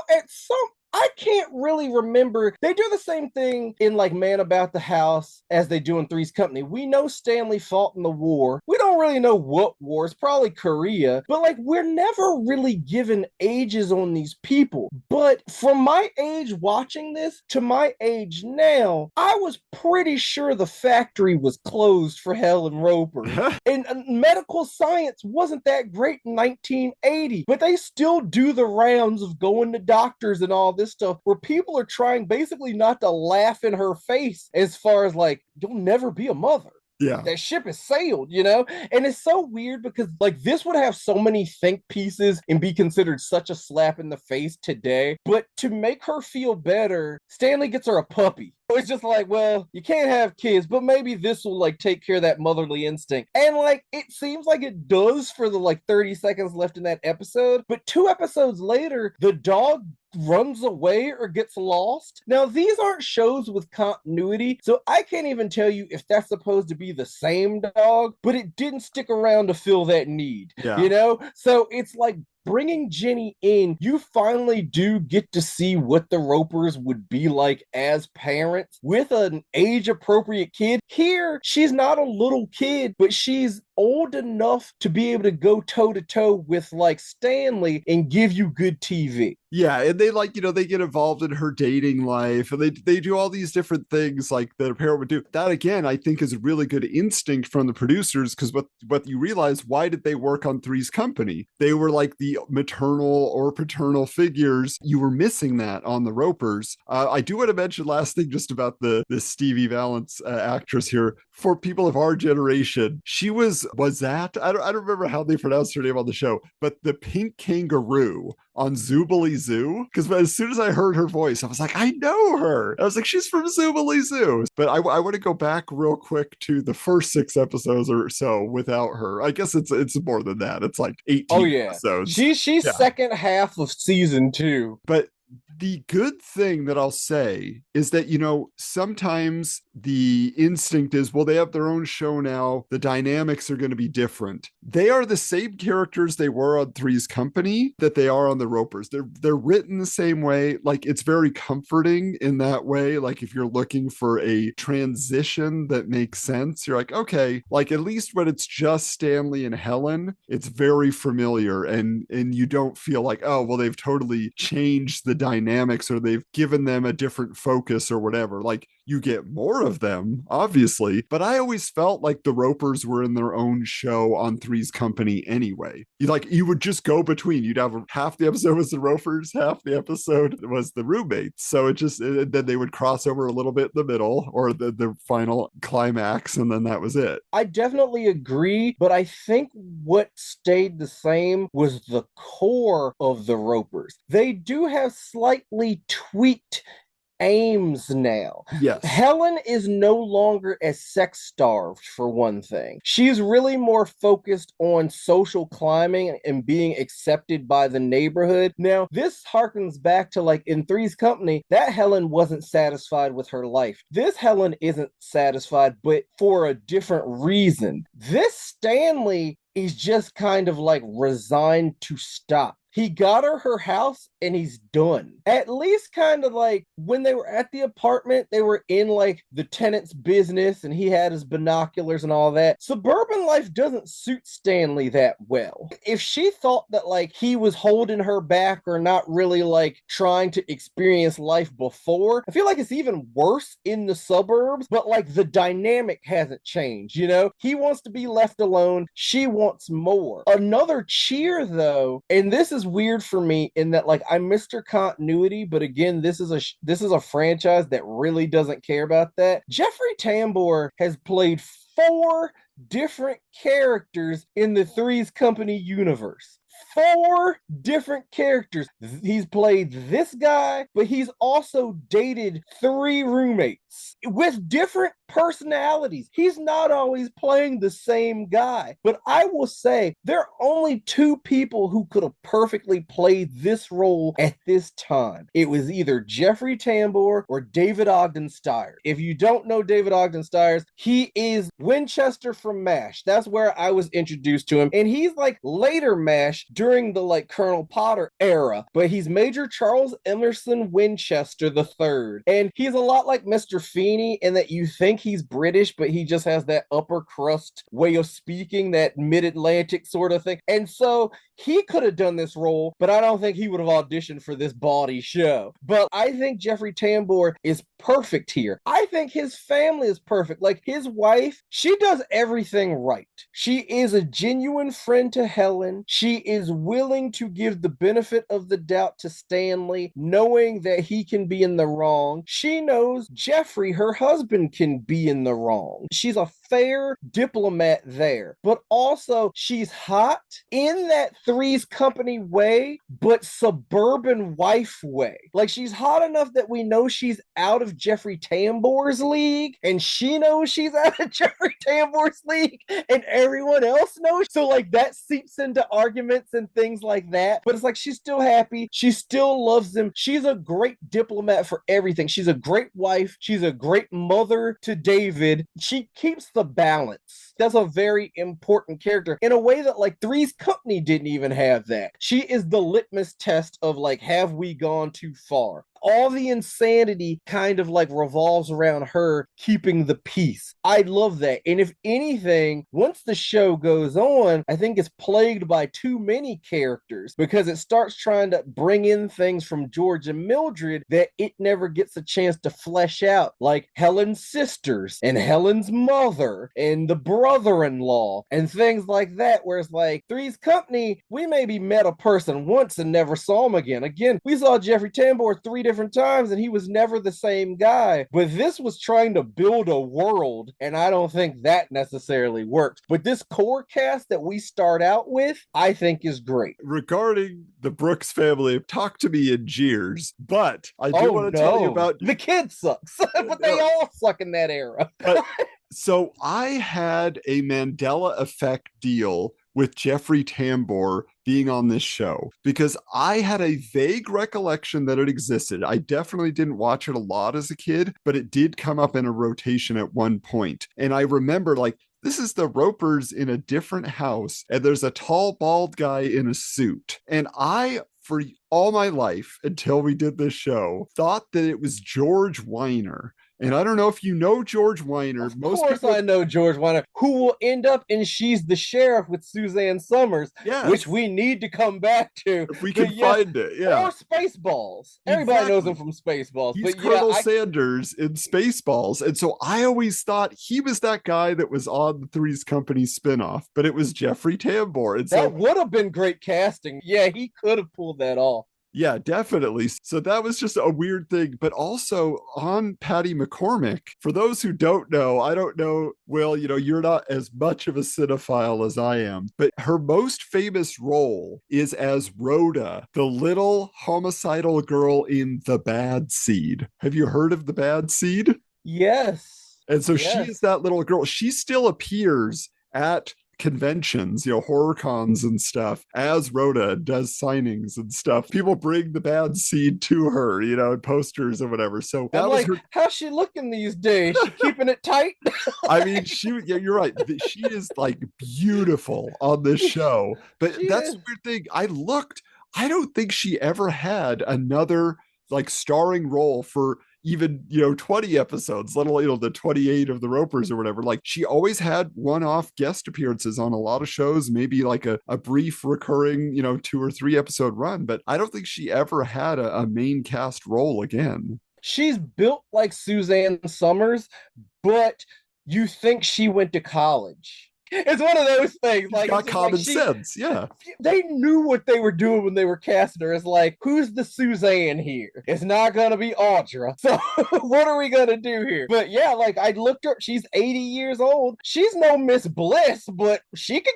I can't really remember. They do the same thing in like Man About the House as they do in Three's Company. We know Stanley fought in the war. We don't really know what war. It's probably Korea, but like we're never really given ages on these people. But from my age watching this to my age now, I was pretty sure the factory was closed for Helen Roper. And medical science wasn't that great in 1980, but they still do the rounds of going to doctors and all this stuff where people are trying basically not to laugh in her face as far as like, you'll never be a mother.
Yeah.
That ship has sailed, you know? And it's so weird because like this would have so many think pieces and be considered such a slap in the face today. But to make her feel better, Stanley gets her a puppy. It's just like, well, you can't have kids, but maybe this will like take care of that motherly instinct. And like it seems like it does for the like 30 seconds left in that episode. But 2 episodes later, the dog runs away or gets lost. Now, these aren't shows with continuity, so I can't even tell you if that's supposed to be the same dog, but it didn't stick around to fill that need, you know? So it's like bringing Jenny in, you finally do get to see what the Ropers would be like as parents with an age-appropriate kid. Here, she's not a little kid, but she's old enough to be able to go toe-to-toe with like Stanley and give you good TV.
Yeah, and they like, you know, they get involved in her dating life and they do all these different things like that a parent would do. That again, I think is a really good instinct from the producers because what you realize, why did they work on Three's Company? They were like the maternal or paternal figures. You were missing that on the Ropers. I do want to mention last thing just about the Stevie Valance actress here. For people of our generation, she was that? I don't remember how they pronounced her name on the show, but the pink kangaroo on Zoobilee Zoo. Because as soon as I heard her voice, I was like, I know her. I was like, she's from Zoobilee Zoo. But I want to go back real quick to the first 6 episodes or so without her. I guess it's more than that. It's like 18 episodes.
She's second half of season 2.
But the good thing that I'll say is that, you know, sometimes the instinct is, well, they have their own show now. The dynamics are going to be different. They are the same characters they were on Three's Company that they are on the Ropers. They're written the same way. Like, it's very comforting in that way. Like, if you're looking for a transition that makes sense, you're like, okay, like at least when it's just Stanley and Helen, it's very familiar and you don't feel like, oh, well, they've totally changed the dynamics or they've given them a different focus or whatever. Like, you get more of them, obviously, but I always felt like the Ropers were in their own show on Three's Company anyway. You would just go between. You'd have half the episode was the Ropers, half the episode was the roommates. So then they would cross over a little bit in the middle or the final climax, and then that was it.
I definitely agree, but I think what stayed the same was the core of the Ropers. They do have slightly tweaked aims now.
Yes.
Helen is no longer as sex starved, for one thing. She's really more focused on social climbing and being accepted by the neighborhood. Now, this harkens back to like in Three's Company, that Helen wasn't satisfied with her life. This Helen isn't satisfied, but for a different reason. This Stanley is just kind of like resigned to stop. He got her house and he's done. At least kind of like when they were at the apartment, they were in like the tenant's business and he had his binoculars and all that. Suburban life doesn't suit Stanley that well. If she thought that like he was holding her back or not really like trying to experience life before, I feel like it's even worse in the suburbs, but like the dynamic hasn't changed, you know? He wants to be left alone. She wants more. Another cheer though, and this is weird for me in that like I'm Mr. Continuity, but again, this is a franchise that really doesn't care about that. Jeffrey Tambor has played 4 different characters in the Three's Company universe. 4 different characters. He's played this guy, but he's also dated 3 roommates. moments with different personalities. He's not always playing the same guy. But I will say there are only two people who could have perfectly played this role at this time. It was either Jeffrey Tambor or David Ogden Stiers. If you don't know David Ogden Stiers, he is Winchester from MASH. That's where I was introduced to him. And he's like later MASH during the like Colonel Potter era. But he's Major Charles Emerson Winchester III. And he's a lot like Mr. Feeney in that you think he's British, but he just has that upper crust way of speaking, that mid-Atlantic sort of thing. And so he could have done this role, but I don't think he would have auditioned for this bawdy show. But I think Jeffrey Tambor is perfect here. I think his family is perfect. Like his wife, she does everything right. She is a genuine friend to Helen. She is willing to give the benefit of the doubt to Stanley, knowing that he can be in the wrong. She knows Jeffrey, her husband, can be in the wrong. She's a fair diplomat there, but also she's hot in that Three's Company way, but suburban wife way. Like she's hot enough that we know she's out of Jeffrey Tambor's league, and she knows she's out of Jeffrey Tambor's league, and everyone else knows. So like that seeps into arguments and things like that. But it's like she's still happy. She still loves him. She's a great diplomat for everything. She's a great wife. She's a great mother to David. She keeps the balance. That's a very important character in a way that like Three's Company didn't even have that. She is the litmus test of like, have we gone too far? All the insanity kind of like revolves around her keeping the peace. I love that. And if anything, once the show goes on, I think it's plagued by too many characters because it starts trying to bring in things from George and Mildred that it never gets a chance to flesh out, like Helen's sisters and Helen's mother and the brother-in-law and things like that, where it's like Three's Company, we maybe met a person once and never saw him again. Again, we saw Jeffrey Tambor 3 different times and he was never the same guy. But this was trying to build a world, and I don't think that necessarily works. But this core cast that we start out with, I think is great.
Regarding the Brooks family, talk to me in jeers, but I do want to tell you about...
The kid sucks, but they all suck in that era.
So I had a Mandela effect deal with Jeffrey Tambor being on this show because I had a vague recollection that it existed. I definitely didn't watch it a lot as a kid, but it did come up in a rotation at one point. And I remember like, this is the Ropers in a different house, and there's a tall, bald guy in a suit. And I, for all my life, until we did this show, thought that it was George Weiner. And I don't know if you know George Weiner.
Of course I know George Weiner, who will end up in She's the Sheriff with Suzanne Summers, yes, which we need to come back to.
If we can find it, yeah.
Or Spaceballs. Everybody knows him from Spaceballs.
He's Colonel Sanders in Spaceballs. And so I always thought he was that guy that was on the Three's Company spinoff, but it was Jeffrey Tambor. And
that would have been great casting. Yeah, he could have pulled that off.
Yeah, definitely. So that was just a weird thing. But also on Patty McCormack, for those who don't know, I don't know, Will, you know, you're not as much of a cinephile as I am, but her most famous role is as Rhoda, the little homicidal girl in The Bad Seed. Have you heard of The Bad Seed?
Yes.
And so she is that little girl. She still appears at conventions, you know, horror cons and stuff, as Rhoda does signings and stuff. People bring The Bad Seed to her, you know, in posters or whatever. So that was her...
how's she looking these days? She keeping it tight?
I mean, yeah, you're right. She is like beautiful on this show. But that's the weird thing. I don't think she ever had another like starring role for even, you know, 20 episodes, let alone, you know, the 28 of the Ropers or whatever. Like she always had one-off guest appearances on a lot of shows, maybe like a brief recurring, you know, 2 or 3 episode run, but I don't think she ever had a main cast role again.
She's built like Suzanne Summers, but you think she went to college. It's one of those things. Like,
got common sense, yeah.
They knew what they were doing when they were casting her. It's like, who's the Suzanne here? It's not gonna be Audra. So what are we gonna do here? But yeah, like I looked her. She's 80 years old. She's no Miss Bliss, but she can.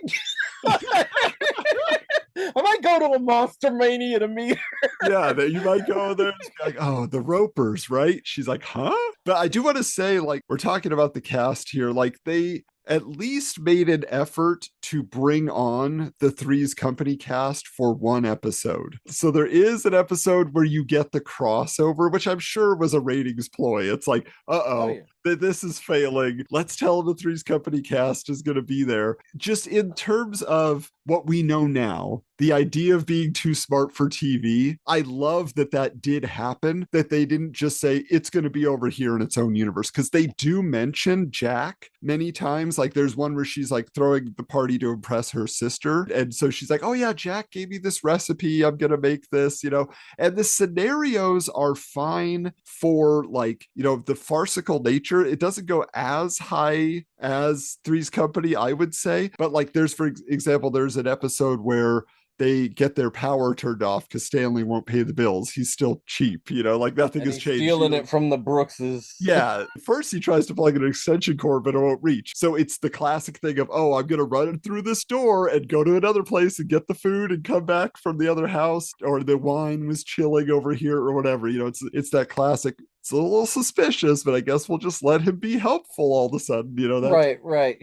I might go to a Monster Mania to meet her.
Yeah, that you might go there and be like, oh, the Ropers, right? She's like, huh? But I do want to say, like, we're talking about the cast here. Like, they at least made an effort to bring on the Three's Company cast for one episode. So there is an episode where you get the crossover, which I'm sure was a ratings ploy. It's like,
Oh, yeah.
this is failing. Let's tell the Three's Company cast is going to be there. Just in terms of what we know now, the idea of being too smart for TV, I love that did happen, that they didn't just say it's going to be over here in its own universe, because they do mention Jack many times. Like there's one where she's like throwing the party to impress her sister. And so she's like, oh yeah, Jack gave me this recipe. I'm going to make this, and the scenarios are fine for like, the farcical nature. It doesn't go as high as Three's Company, I would say. But like there's, for example, there's an episode where they get their power turned off because Stanley won't pay the bills. He's still cheap, like nothing has changed.
Stealing it from the Brookses.
Yeah. First he tries to plug an extension cord, but it won't reach. So it's the classic thing of, oh, I'm going to run through this door and go to another place and get the food and come back from the other house, or the wine was chilling over here or whatever. It's that classic. It's a little suspicious, but I guess we'll just let him be helpful all of a sudden,
Right.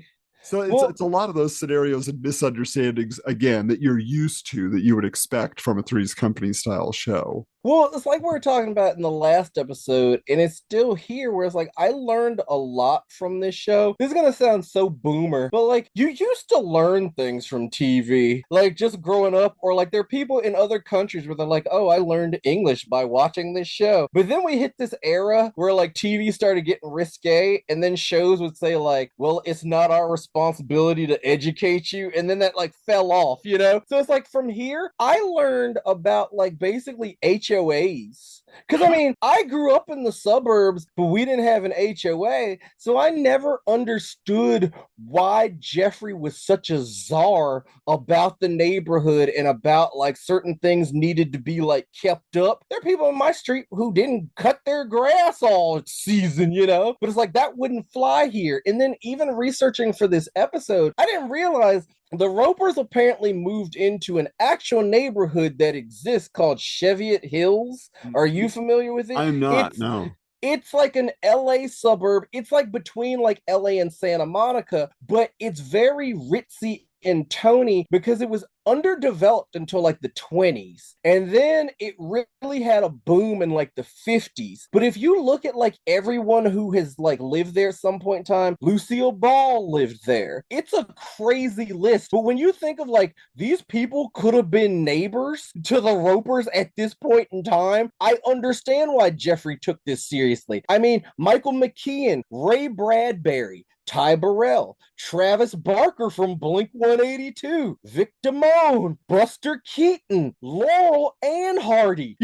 So it's a lot of those scenarios and misunderstandings, again, that you're used to, that you would expect from a Three's Company style show.
Well, it's like we were talking about in the last episode, and it's still here where it's like, I learned a lot from this show. This is going to sound so boomer, but like, you used to learn things from TV, like just growing up, or like there are people in other countries where they're like, oh, I learned English by watching this show. But then we hit this era where like TV started getting risque, and then shows would say like, well, it's not our responsibility to educate you. And then that like fell off, So it's like from here, I learned about like basically HOAs. Because I mean, I grew up in the suburbs, but we didn't have an HOA. So I never understood why Jeffrey was such a czar about the neighborhood and about like certain things needed to be like kept up. There are people in my street who didn't cut their grass all season, But it's like that wouldn't fly here. And then even researching for this episode, I didn't realize the Ropers apparently moved into an actual neighborhood that exists called Cheviot Hills. Are you familiar with it?
I'm not, no.
It's like an LA suburb. It's like between like LA and Santa Monica, but it's very ritzy and Tony because it was underdeveloped until like the 20s. And then it really had a boom in like the 50s. But if you look at like everyone who has like lived there at some point in time, Lucille Ball lived there. It's a crazy list. But when you think of like these people could have been neighbors to the Ropers at this point in time, I understand why Jeffrey took this seriously. I mean, Michael McKean, Ray Bradbury, Ty Burrell, Travis Barker from Blink-182, Vic Damone, Buster Keaton, Laurel and Hardy,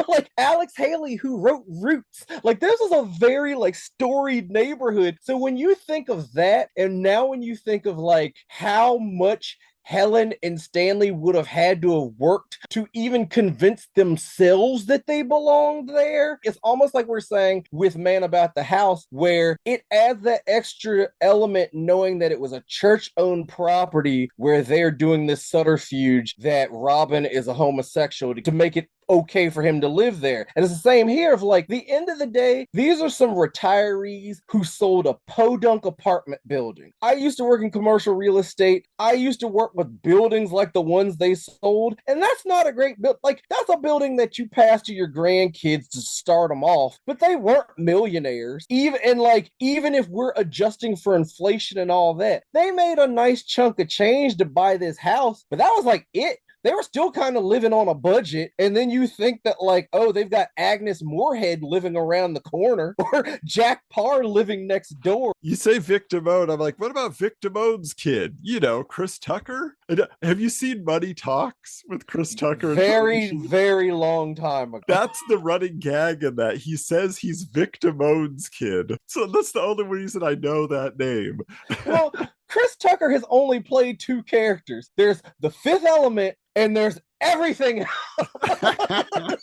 like Alex Haley, who wrote Roots. Like this is a very like storied neighborhood. So when you think of that, and now when you think of like how much Helen and Stanley would have had to have worked to even convince themselves that they belonged there. It's almost like we're saying with Man About the House, where it adds that extra element knowing that it was a church-owned property where they're doing this subterfuge that Robin is a homosexual to make it okay for him to live there. And it's the same here of like, the end of the day, these are some retirees who sold a podunk apartment building. I used to work in commercial real estate. I used to work with buildings like the ones they sold. And that's not a great build. Like, that's a building that you pass to your grandkids to start them off. But they weren't millionaires. Even if we're adjusting for inflation and all that, they made a nice chunk of change to buy this house. But that was like it. They were still kind of living on a budget. And then you think that like, oh, they've got Agnes Moorehead living around the corner or Jack Parr living next door.
You say Vic Damone. I'm like, what about Vic Damone's kid? Chris Tucker? Have you seen Money Talks with Chris Tucker?
Very, very long time ago.
That's the running gag in that. He says he's Vic Damone's kid. So that's the only reason I know that name.
Well, Chris Tucker has only played two characters. There's The Fifth Element and there's everything else.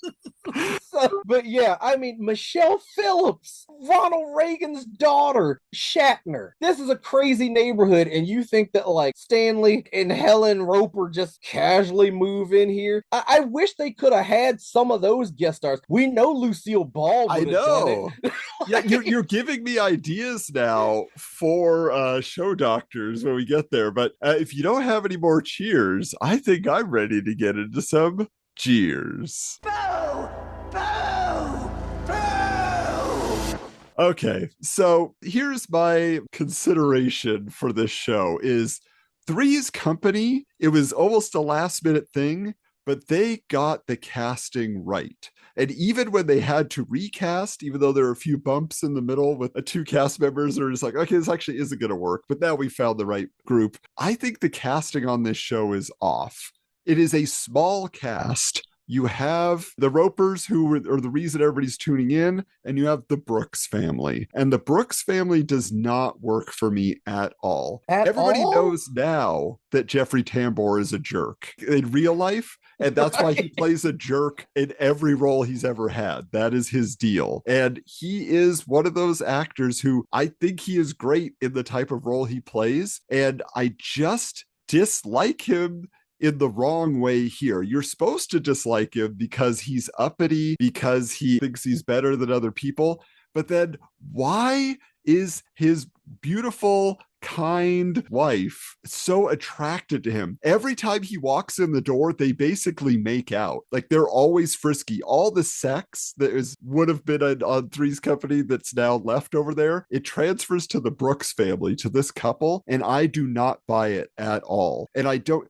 So But yeah, I mean, Michelle Phillips, Ronald Reagan's daughter, Shatner. This is a crazy neighborhood, and you think that like Stanley and Helen Roper just casually move in here? I wish they could have had some of those guest stars. We know Lucille Ball
I
would have done
know.
it.
Yeah, you're giving me ideas now for show doctors when we get there. But if you don't have any more cheers, I think I'm ready to get into some cheers.
Boo! Boo! Boo!
Okay, so here's my consideration for this show is Three's Company. It was almost a last minute thing, but they got the casting right. And even when they had to recast, even though there are a few bumps in the middle with the two cast members that are just like, okay, this actually isn't going to work, but now we found the right group. I think the casting on this show is off. It is a small cast. You have the Ropers, who are the reason everybody's tuning in, and you have the Brooks family. And the Brooks family does not work for me at all. Everybody knows now that Jeffrey Tambor is a jerk in real life, and that's why he plays a jerk in every role he's ever had. That is his deal. And he is one of those actors who I think he is great in the type of role he plays, and I just dislike him in the wrong way here. You're supposed to dislike him because he's uppity, because he thinks he's better than other people. But then why is his beautiful, kind wife so attracted to him? Every time he walks in the door, they basically make out. Like, they're always frisky. All the sex that would have been on Three's Company that's now left over there, it transfers to the Brooks family, to this couple, and I do not buy it at all. And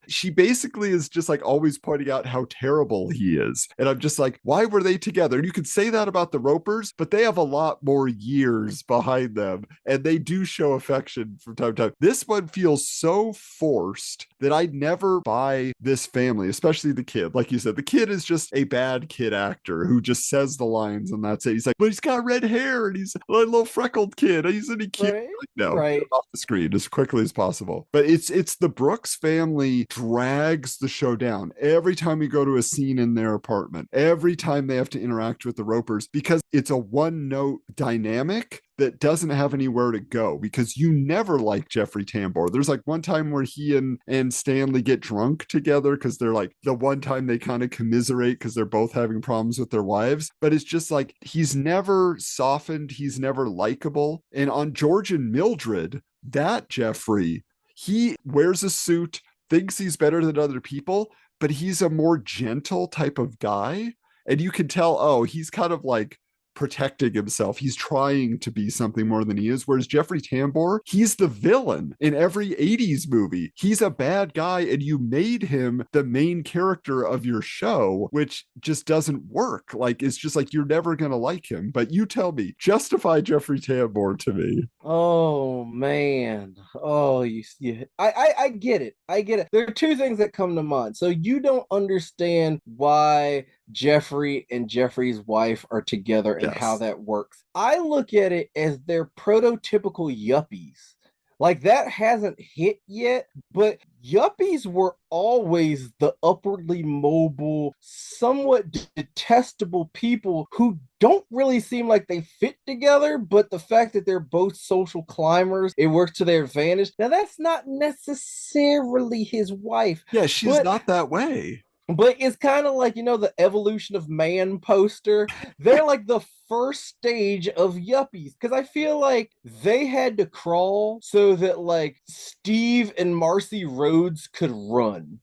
she basically is just like always pointing out how terrible he is. And I'm just like, why were they together? And you could say that about the Ropers, but they have a lot more years behind them, and they do show affection from time to time. This one feels so forced that I never buy this family, especially the kid. Like you said, the kid is just a bad kid actor who just says the lines and that's it. He's like, but he's got red hair and he's a little freckled kid. He's any cute.
Right?
Like, no,
Right.
get off the screen as quickly as possible. But it's the Brooks family drags the show down every time we go to a scene in their apartment, every time they have to interact with the Ropers, because it's a one-note dynamic that doesn't have anywhere to go, because you never like Jeffrey Tambor. There's like one time where he and Stanley get drunk together because they're like, the one time they kind of commiserate because they're both having problems with their wives. But it's just like, he's never softened. He's never likable. And on George and Mildred, that Jeffrey, he wears a suit, thinks he's better than other people, but he's a more gentle type of guy. And you can tell, oh, he's kind of like protecting himself. He's trying to be something more than he is. Whereas Jeffrey Tambor, he's the villain in every 80s movie. He's a bad guy, and you made him the main character of your show, which just doesn't work. Like, it's just like, you're never going to like him. But you tell me, justify Jeffrey Tambor to me.
Oh man. Oh, I get it. I get it. There are two things that come to mind. So you don't understand why Jeffrey and Jeffrey's wife are together and how that works. I look at it as they're prototypical yuppies. Like, that hasn't hit yet, but yuppies were always the upwardly mobile, somewhat detestable people who don't really seem like they fit together, but the fact that they're both social climbers, it works to their advantage. Now, that's not necessarily his wife.
Yeah, she's not that way.
But it's kind of like, the evolution of man poster. They're like the first stage of yuppies, because I feel like they had to crawl so that like Steve and Marcy Rhodes could run.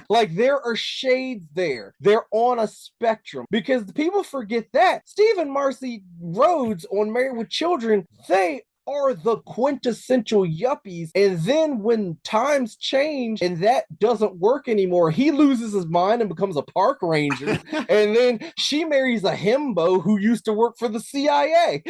Like, there are shades there. They're on a spectrum, because people forget that Steve and Marcy Rhodes on Married with Children, they are the quintessential yuppies. And then when times change and that doesn't work anymore, he loses his mind and becomes a park ranger. And then she marries a himbo who used to work for the CIA.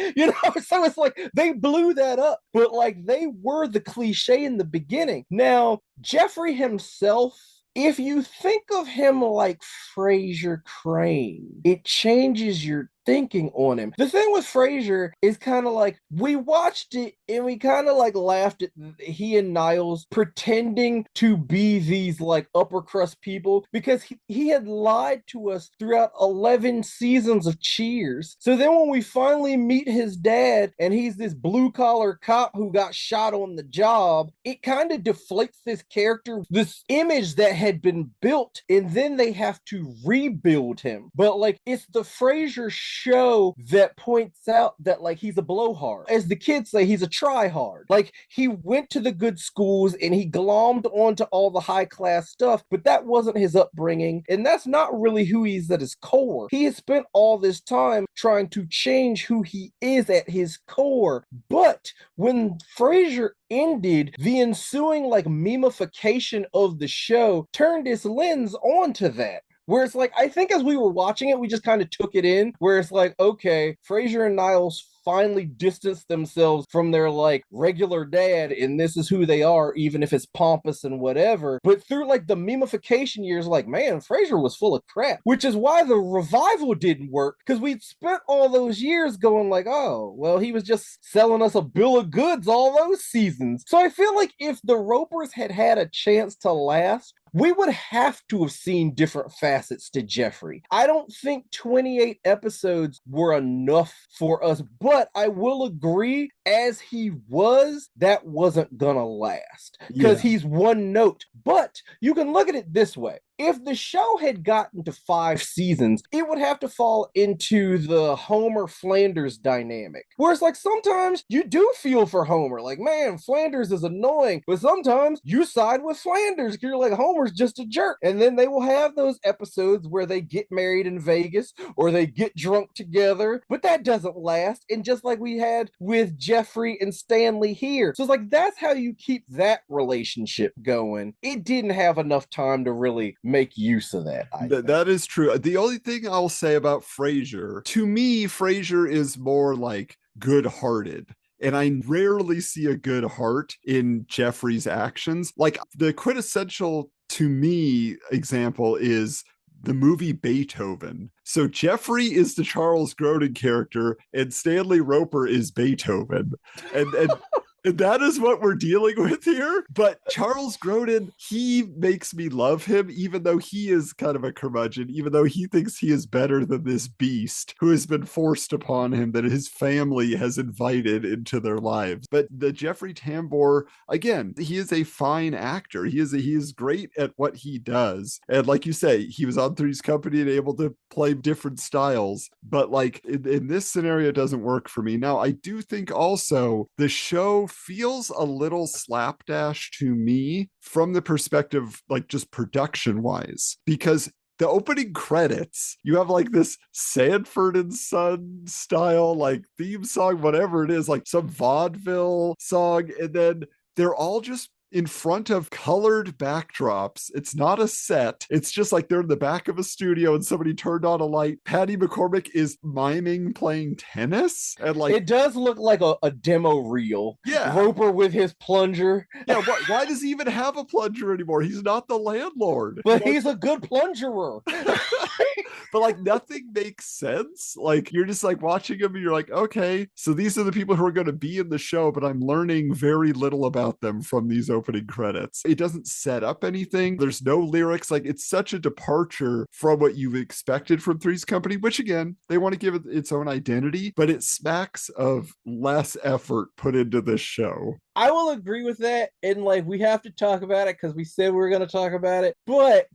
So it's like they blew that up, but like, they were the cliche in the beginning. Now, Jeffrey himself, if you think of him like Fraser Crane, it changes your thinking on him. The thing with Frasier is kind of like we watched it and we kind of like laughed at he and Niles pretending to be these like upper crust people because he had lied to us throughout 11 seasons of Cheers. So then when we finally meet his dad and he's this blue collar cop who got shot on the job, it kind of deflates this character, this image that had been built, and then they have to rebuild him. But like it's the Frasier show that points out that like he's a blowhard. As the kids say, he's a tryhard. Like he went to the good schools and he glommed onto all the high class stuff, but that wasn't his upbringing, and that's not really who he's at his core. He has spent all this time trying to change who he is at his core. But when Frasier ended, the ensuing like memification of the show turned its lens onto that. Where it's like, I think as we were watching it, we just kind of took it in, where it's like, okay, Frasier and Niles finally distanced themselves from their like regular dad, and this is who they are, even if it's pompous and whatever. But through like the memification years, like, man, Frasier was full of crap, which is why the revival didn't work, because we'd spent all those years going like, oh, well, he was just selling us a bill of goods all those seasons. So I feel like if the Ropers had had a chance to last, we would have to have seen different facets to Jeffrey. I don't think 28 episodes were enough for us, but I will agree, as he was, that wasn't gonna last because he's one note. But you can look at it this way. If the show had gotten to 5 seasons, it would have to fall into the Homer Flanders dynamic. Whereas, like, sometimes you do feel for Homer. Like, man, Flanders is annoying. But sometimes you side with Flanders because you're like, Homer's just a jerk. And then they will have those episodes where they get married in Vegas or they get drunk together. But that doesn't last. And just like we had with Jeffrey and Stanley here. So it's like, that's how you keep that relationship going. It didn't have enough time to really make use of that.
That is true. The only thing I'll say about Frasier, to me, Frasier is more like good-hearted. And I rarely see a good heart in Jeffrey's actions. Like the quintessential, to me, example is the movie Beethoven. So Jeffrey is the Charles Grodin character and Stanley Roper is Beethoven. And that is what we're dealing with here. But Charles Grodin, he makes me love him, even though he is kind of a curmudgeon, even though he thinks he is better than this beast who has been forced upon him that his family has invited into their lives. But the Jeffrey Tambor, again, he is a fine actor. He is great at what he does. And like you say, he was on Three's Company and able to play different styles. But like in this scenario, it doesn't work for me. Now, I do think also the show feels a little slapdash to me from the perspective, like just production wise, because the opening credits, you have like this Sanford and Son style, like theme song, whatever it is, like some vaudeville song. And then they're all just in front of colored backdrops. It's not a set. It's just like they're in the back of a studio and somebody turned on a light. Patty McCormack is miming playing tennis. And like
it does look like a demo reel.
Yeah.
Roper with his plunger.
Yeah, why does he even have a plunger anymore? He's not the landlord.
But he's a good plungerer.
But like nothing makes sense. Like you're just like watching him and you're like, okay, so these are the people who are going to be in the show, but I'm learning very little about them from these opening credits. It doesn't set up anything. There's no lyrics. Like it's such a departure from what you've expected from Three's Company, which again, they want to give it its own identity, but it smacks of less effort put into this show.
I will agree with that. And like, we have to talk about it because we said we were going to talk about it, but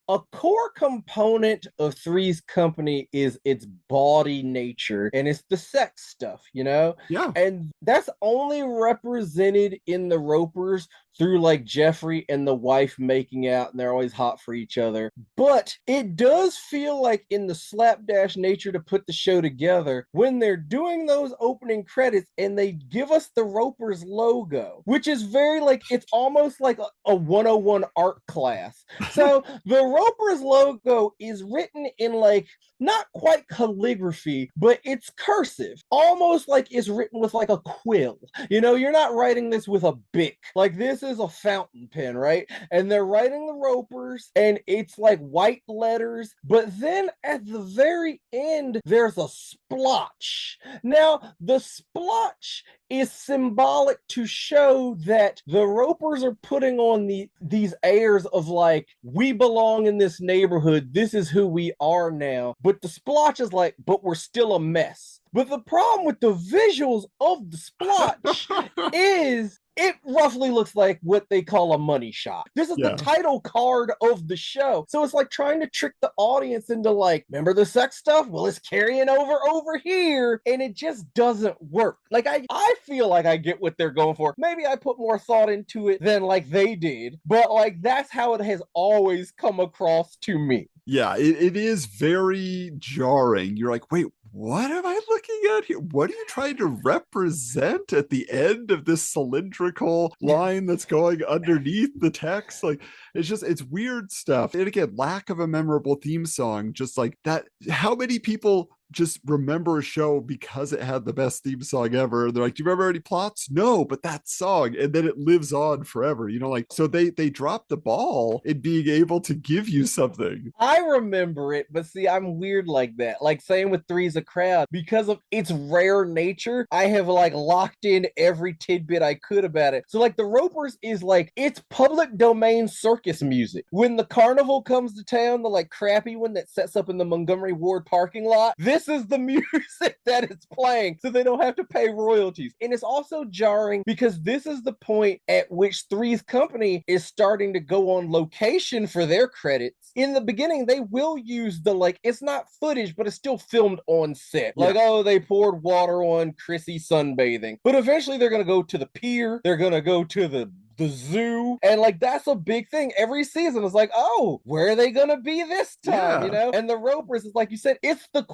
a core component of Three's Company is its bawdy nature and it's the sex stuff, you know?
Yeah.
And that's only represented in the Ropers through like Jeffrey and the wife making out and they're always hot for each other. But it does feel like in the slapdash nature to put the show together when they're doing those opening credits and they give us the Ropers logo, which is very like, it's almost like a 101 art class. So the Roper's logo is written in like not quite calligraphy, but it's cursive, almost like it's written with like a quill. You know, you're not writing this with a Bic. Like this is a fountain pen, right? And they're writing the Ropers, and it's like white letters. But then at the very end, there's a splotch. Now, the splotch is symbolic to show that the Ropers are putting on these airs of like, we belong in this neighborhood. This is who we are now. But the splotch is like, but we're still a mess. But the problem with the visuals of the splotch is it roughly looks like what they call a money shot. This is the title card of the show. So it's like trying to trick the audience into like, remember the sex stuff? Well, it's carrying over here. And it just doesn't work. Like I feel like I get what they're going for. Maybe I put more thought into it than like they did. But like that's how it has always come across to me.
Yeah, it is very jarring. You're like, wait, what am I looking at here? What are you trying to represent at the end of this cylindrical line that's going underneath the text? Like, it's weird stuff. And again, lack of a memorable theme song, just like that. How many people just remember a show because it had the best theme song ever? They're like, do you remember any plots? No, but that song, and then it lives on forever, you know, like, so they dropped the ball in being able to give you something.
I remember it, but see, I'm weird like that. Like same with Three's a Crowd, because of its rare nature, I have like locked in every tidbit I could about it. So like the Ropers is like, it's public domain circus music. When the carnival comes to town, the like crappy one that sets up in the Montgomery Ward parking lot, this is the music that it's playing, so they don't have to pay royalties. And it's also jarring because this is the point at which Three's Company is starting to go on location for their credits. In the beginning, they will use the like, it's not footage, but it's still filmed on set. Like, oh, they poured water on Chrissy sunbathing. But eventually they're going to go to the pier. They're going to go to the zoo, and like that's a big thing every season. It's like, oh, where are they gonna be this time? You know. And the Ropers is like you said, it's the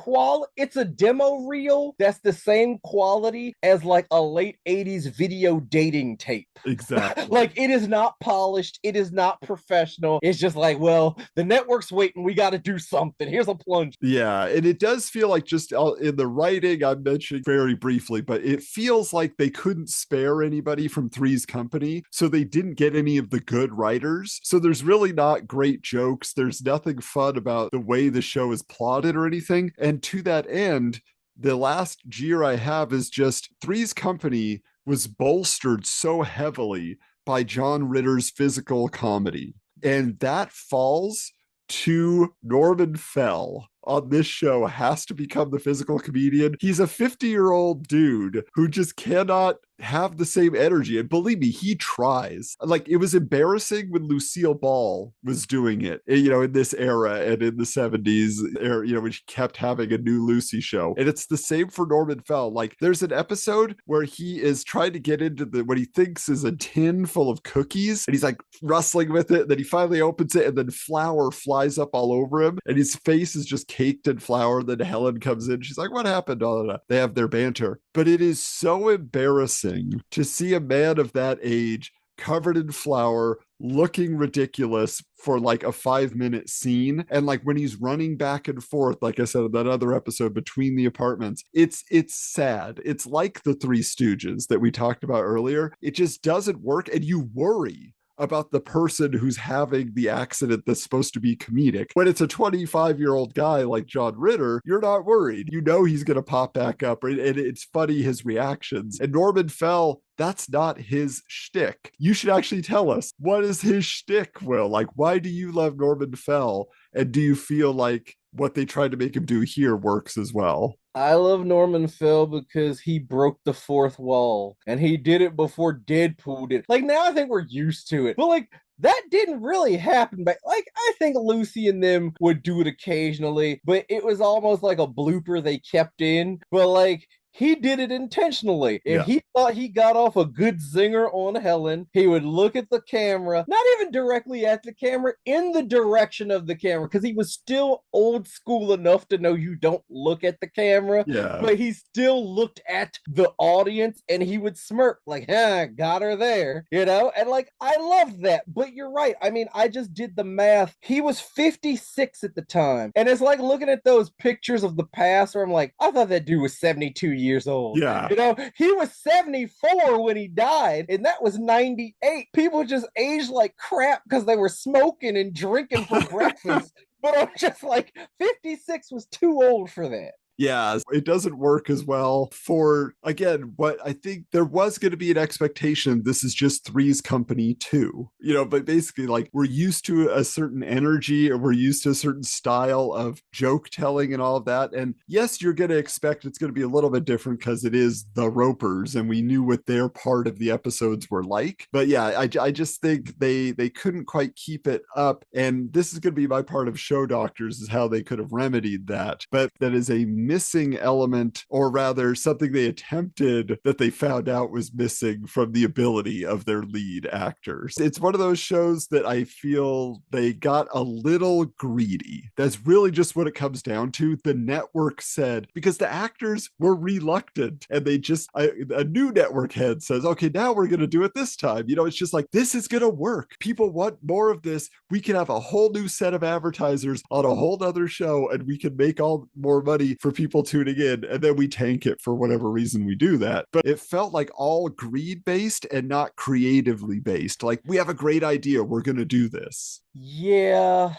it's a demo reel that's the same quality as like a late 80s video dating tape.
Exactly.
Like it is not polished, it is not professional. It's just like, well, the network's waiting, we got to do something, here's a plunge.
Yeah, and it does feel like, just in the writing, I'm mentioning very briefly, but it feels like they couldn't spare anybody from Three's Company, so they didn't get any of the good writers. So there's really not great jokes. There's nothing fun about the way the show is plotted or anything. And to that end, the last jeer I have is just Three's Company was bolstered so heavily by John Ritter's physical comedy. And that falls to Norman Fell on this show has to become the physical comedian. He's a 50-year-old dude who just cannot have the same energy. And believe me, he tries. Like, it was embarrassing when Lucille Ball was doing it, you know, in this era and in the 70s, you know, when she kept having a new Lucy show. And it's the same for Norman Fell. Like, there's an episode where he is trying to get into what he thinks is a tin full of cookies, and he's like rustling with it. Then he finally opens it, and then flour flies up all over him, and his face is just caked in flour. Then Helen comes in. She's like, what happened? They have their banter. But it is so embarrassing to see a man of that age covered in flour, looking ridiculous for like a 5-minute scene. And like when he's running back and forth, like I said in that other episode, between the apartments, it's sad. It's like the Three Stooges that we talked about earlier. It just doesn't work, and you worry about the person who's having the accident that's supposed to be comedic. When it's a 25-year-old guy like John Ritter, you're not worried. You know he's going to pop back up, and it's funny, his reactions. And Norman Fell, that's not his shtick. You should actually tell us, what is his shtick, Will? Like, why do you love Norman Fell? And do you feel like what they tried to make him do here works as well?
I love Norman Fell because he broke the fourth wall, and he did it before Deadpool did. Like, now I think we're used to it, but like, that didn't really happen. But like, I think Lucy and them would do it occasionally, but it was almost like a blooper they kept in. But like, he did it intentionally. If
Yeah.
he thought he got off a good zinger on Helen, he would look at the camera, not even directly at the camera, in the direction of the camera, because he was still old school enough to know you don't look at the camera.
Yeah.
But he still looked at the audience and he would smirk, like, got her there, you know? And like, I love that. But you're right. I mean, I just did the math. He was 56 at the time. And it's like looking at those pictures of the past where I'm like, I thought that dude was 72 years old.
Yeah.
You know, he was 74 when he died, and that was 98. People just aged like crap because they were smoking and drinking for breakfast. But I'm just like, 56 was too old for that.
Yeah, it doesn't work as well for, again, what I think there was going to be an expectation. This is just Three's Company too, you know, but basically like we're used to a certain energy or we're used to a certain style of joke telling and all of that. And yes, you're going to expect it's going to be a little bit different because it is the Ropers and we knew what their part of the episodes were like. But yeah, I just think they couldn't quite keep it up. And this is going to be my part of Show Doctors, is how they could have remedied that. But that is a missing element, or rather something they attempted that they found out was missing from the ability of their lead actors. It's one of those shows that I feel they got a little greedy. That's really just what it comes down to. The network said, because the actors were reluctant and they just, a new network head says, okay, now we're going to do it this time. You know, it's just like, this is going to work. People want more of this. We can have a whole new set of advertisers on a whole other show and we can make all more money for people tuning in, and then we tank it for whatever reason we do that. But it felt like all greed based and not creatively based. Like, we have a great idea, we're going to do this.
Yeah.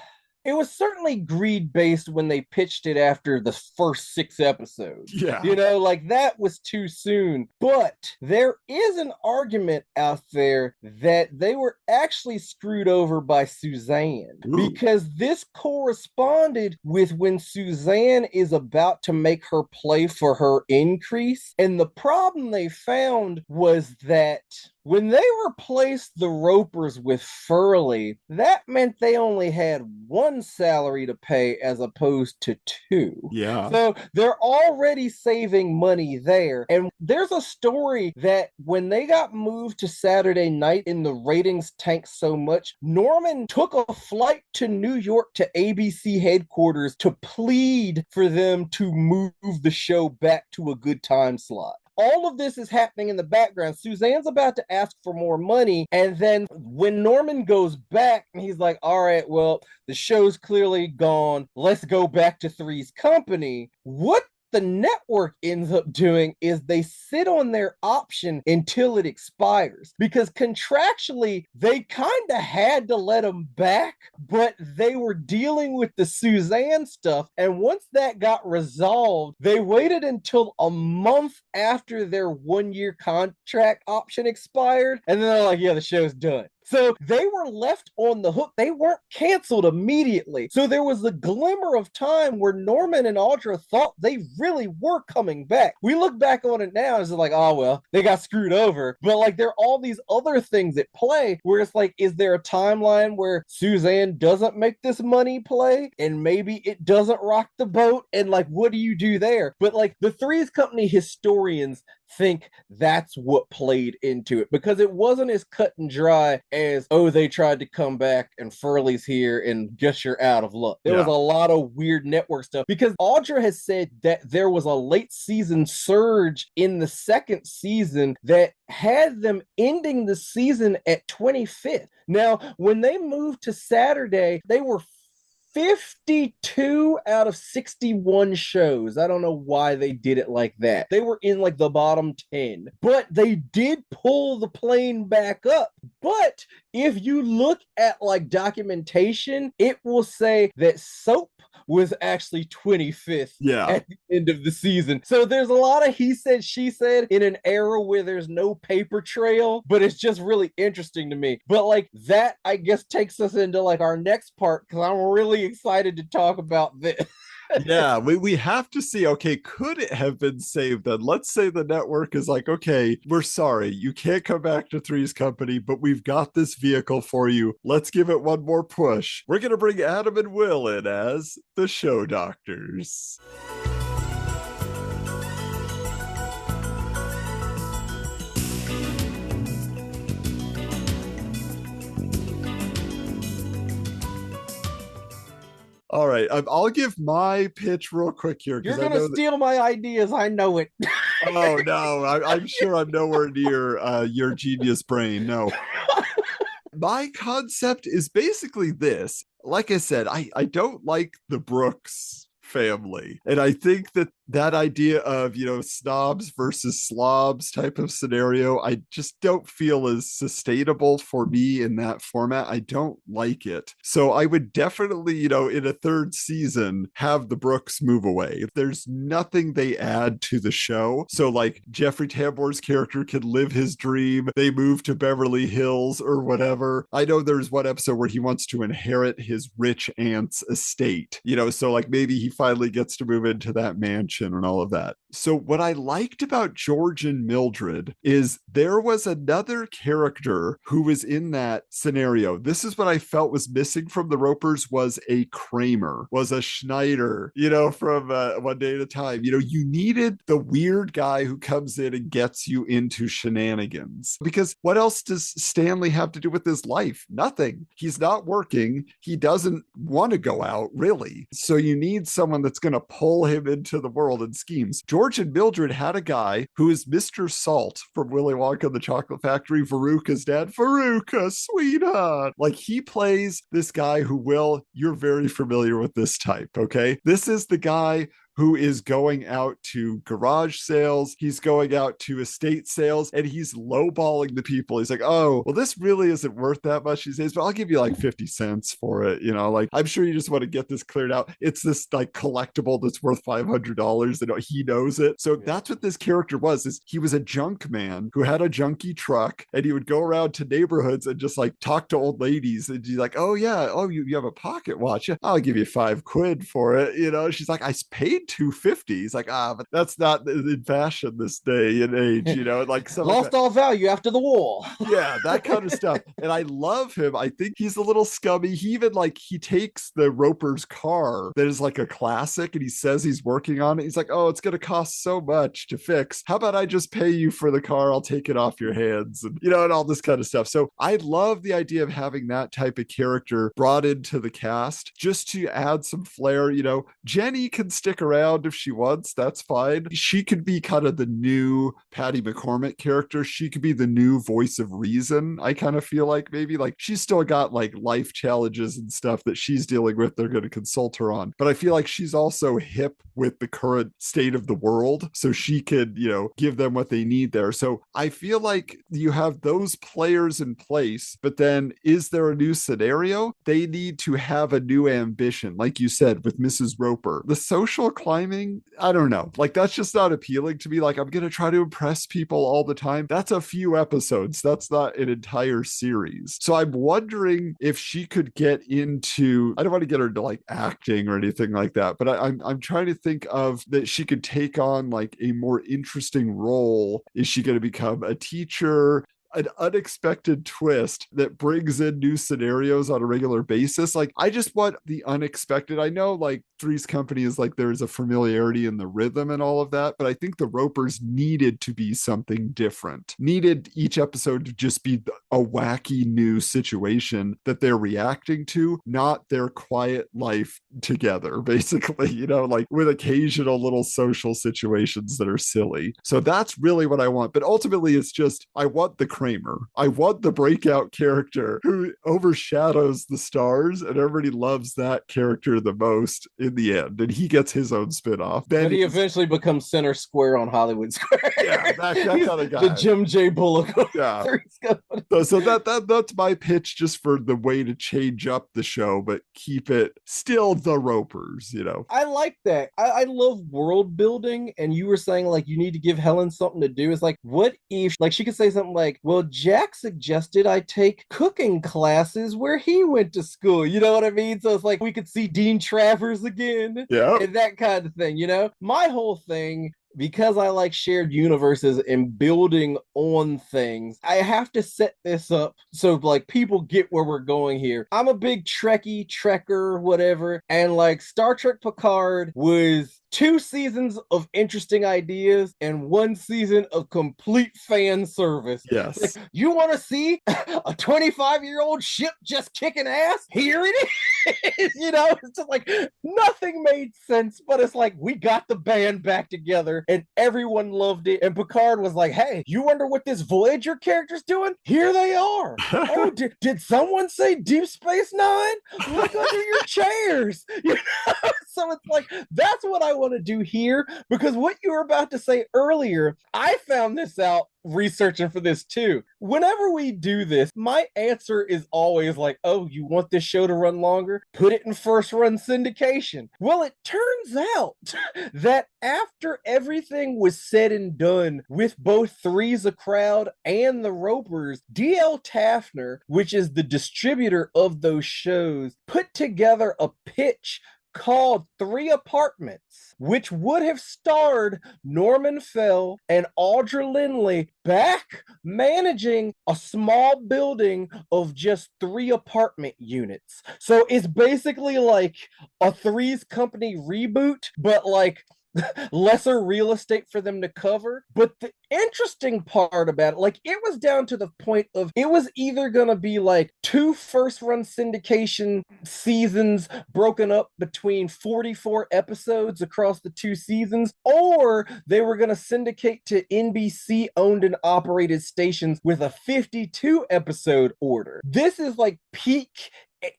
It was certainly greed based when they pitched it after the first 6 episodes.
Yeah.
You know, like that was too soon. But there is an argument out there that they were actually screwed over by Suzanne.
Ooh.
Because this corresponded with when Suzanne is about to make her play for her increase. And the problem they found was that when they replaced the Ropers with Furley, that meant they only had 1 salary to pay as opposed to 2.
Yeah.
So they're already saving money there. And there's a story that when they got moved to Saturday night and the ratings tanked so much, Norman took a flight to New York to ABC headquarters to plead for them to move the show back to a good time slot. All of this is happening in the background. Suzanne's about to ask for more money. And then when Norman goes back, and he's like, all right, well, the show's clearly gone. Let's go back to Three's Company. What the network ends up doing is they sit on their option until it expires, because contractually they kind of had to let them back, but they were dealing with the Suzanne stuff. And once that got resolved, they waited until a month after their 1-year contract option expired. And then they're like, yeah, the show's done. So they were left on the hook. They weren't canceled immediately. So there was a glimmer of time where Norman and Audra thought they really were coming back. We look back on it now and it's like, oh, well, they got screwed over. But like, there are all these other things at play where it's like, is there a timeline where Suzanne doesn't make this money play and maybe it doesn't rock the boat? And like, what do you do there? But like, the Three's Company historians think that's what played into it, because it wasn't as cut and dry as, oh, they tried to come back and Furley's here and guess you're out of luck. There was a lot of weird network stuff, because Audra has said that there was a late season surge in the 2nd season that had them ending the season at 25th. Now, when they moved to Saturday, they were 52 out of 61 shows. I don't know why they did it like that. They were in like the bottom 10, but they did pull the plane back up. But if you look at like documentation, it will say that Soap was actually 25th at the end of the season. So there's a lot of he said, she said in an era where there's no paper trail, but it's just really interesting to me. But like that, I guess, takes us into like our next part, because I'm really excited to talk about this.
Yeah, we have to see, okay, could it have been saved then? Let's say the network is like, okay, we're sorry, you can't come back to Three's Company, but we've got this vehicle for you. Let's give it one more push. We're going to bring Adam and Will in as the Show Doctors. All right, I'll give my pitch real quick here
You're
because I
gonna
know that.
steal my ideas. I know it.
Oh no, I'm sure I'm nowhere near your genius brain. No, my concept is basically this. Like I said, I don't like the Brooks family. And I think that idea of, snobs versus slobs type of scenario, I just don't feel as sustainable for me in that format. I don't like it. So I would definitely, in a third season, have the Brooks move away. If there's nothing they add to the show, so like Jeffrey Tambor's character can live his dream, they move to Beverly Hills or whatever. I know there's one episode where he wants to inherit his rich aunt's estate, so like maybe he finally gets to move into that mansion and all of that. So what I liked about George and Mildred is there was another character who was in that scenario. This is what I felt was missing from the Ropers, was a Kramer, was a Schneider, from One Day at a Time. You needed the weird guy who comes in and gets you into shenanigans. Because what else does Stanley have to do with his life? Nothing. He's not working. He doesn't want to go out, really. So you need someone that's going to pull him into the world and schemes. George and Mildred had a guy who is Mr. Salt from Willy Wonka and the Chocolate Factory, Veruca's dad. Veruca, sweetheart. Like, he plays this guy who you're very familiar with this type, okay? This is the guy who is going out to garage sales. He's going out to estate sales, and he's lowballing the people. He's like, oh, well, this really isn't worth that much these days, but I'll give you like 50 cents for it. Like, I'm sure you just want to get this cleared out. It's this like collectible that's worth $500. He knows it. So that's what this character was, is he was a junk man who had a junky truck, and he would go around to neighborhoods and just like talk to old ladies. And he's like, oh yeah, oh, you have a pocket watch. Yeah, I'll give you £5 for it. She's like, I paid $250. He's like, but that's not in fashion this day and age, like
lost all value after the war.
Yeah, that kind of stuff. And I love him. I think he's a little scummy. He even he takes the Roper's car that is like a classic, and he says he's working on it. He's like, oh, it's going to cost so much to fix. How about I just pay you for the car? I'll take it off your hands, and and all this kind of stuff. So I love the idea of having that type of character brought into the cast just to add some flair. Jenny can stick around if she wants. That's fine. She could be kind of the new Patty McCormack character. She could be the new voice of reason. I kind of feel like maybe like she's still got like life challenges and stuff that she's dealing with. They're going to consult her on. But I feel like she's also hip with the current state of the world. So she could, give them what they need there. So I feel like you have those players in place, but then is there a new scenario? They need to have a new ambition. Like you said, with Mrs. Roper, the social climbing, I don't know. Like, that's just not appealing to me. Like, I'm going to try to impress people all the time. That's a few episodes. That's not an entire series. So I'm wondering if she could get into, I don't want to get her to like acting or anything like that, but I'm trying to think of that she could take on like a more interesting role. Is she going to become a teacher? An unexpected twist that brings in new scenarios on a regular basis. Like, I just want the unexpected. I know like Three's Company is like, there's a familiarity in the rhythm and all of that, but I think the Ropers needed to be something different, needed each episode to just be a wacky new situation that they're reacting to, not their quiet life together, basically, like with occasional little social situations that are silly. So that's really what I want. But ultimately, it's just, I want the Kramer. I want the breakout character who overshadows the stars, and everybody loves that character the most in the end. And he gets his own spinoff.
Then he eventually becomes center square on Hollywood Square.
Yeah, that kind of guy.
The Jim J. Bullock.
Yeah. So that's my pitch, just for the way to change up the show, but keep it still the Ropers,
I like that. I love world building, and you were saying like you need to give Helen something to do. It's like, what if like she could say something like, well, Jack suggested I take cooking classes where he went to school. You know what I mean? So it's like we could see Dean Travers again.
Yeah.
And that kind of thing, My whole thing, because I like shared universes and building on things, I have to set this up so like people get where we're going here. I'm a big Trekker, whatever, and like Star Trek Picard was 2 seasons of interesting ideas and 1 season of complete fan service.
Yes.
Like, you want to see a 25-year-old ship just kicking ass? Here it is. It's just like nothing made sense, but it's like we got the band back together and everyone loved it. And Picard was like, hey, you wonder what this Voyager character's doing? Here they are. Oh, did someone say Deep Space Nine? Look under your chairs. So it's like, that's what I want to do here, because what you were about to say earlier, I found this out researching for this too. Whenever we do this, my answer is always like, oh, you want this show to run longer? Put it in first run syndication. Well, it turns out that after everything was said and done with both Three's a Crowd and the Ropers, D.L. Taftner, which is the distributor of those shows, put together a pitch called 3 Apartments, which would have starred Norman Fell and Audra Lindley back managing a small building of just 3 apartment units. So it's basically like a Three's Company reboot, but like lesser real estate for them to cover. But the interesting part about it, like, it was down to the point of it was either gonna be like 2 first run syndication seasons broken up between 44 episodes across the 2 seasons, or they were gonna syndicate to NBC owned and operated stations with a 52 episode order. This is like peak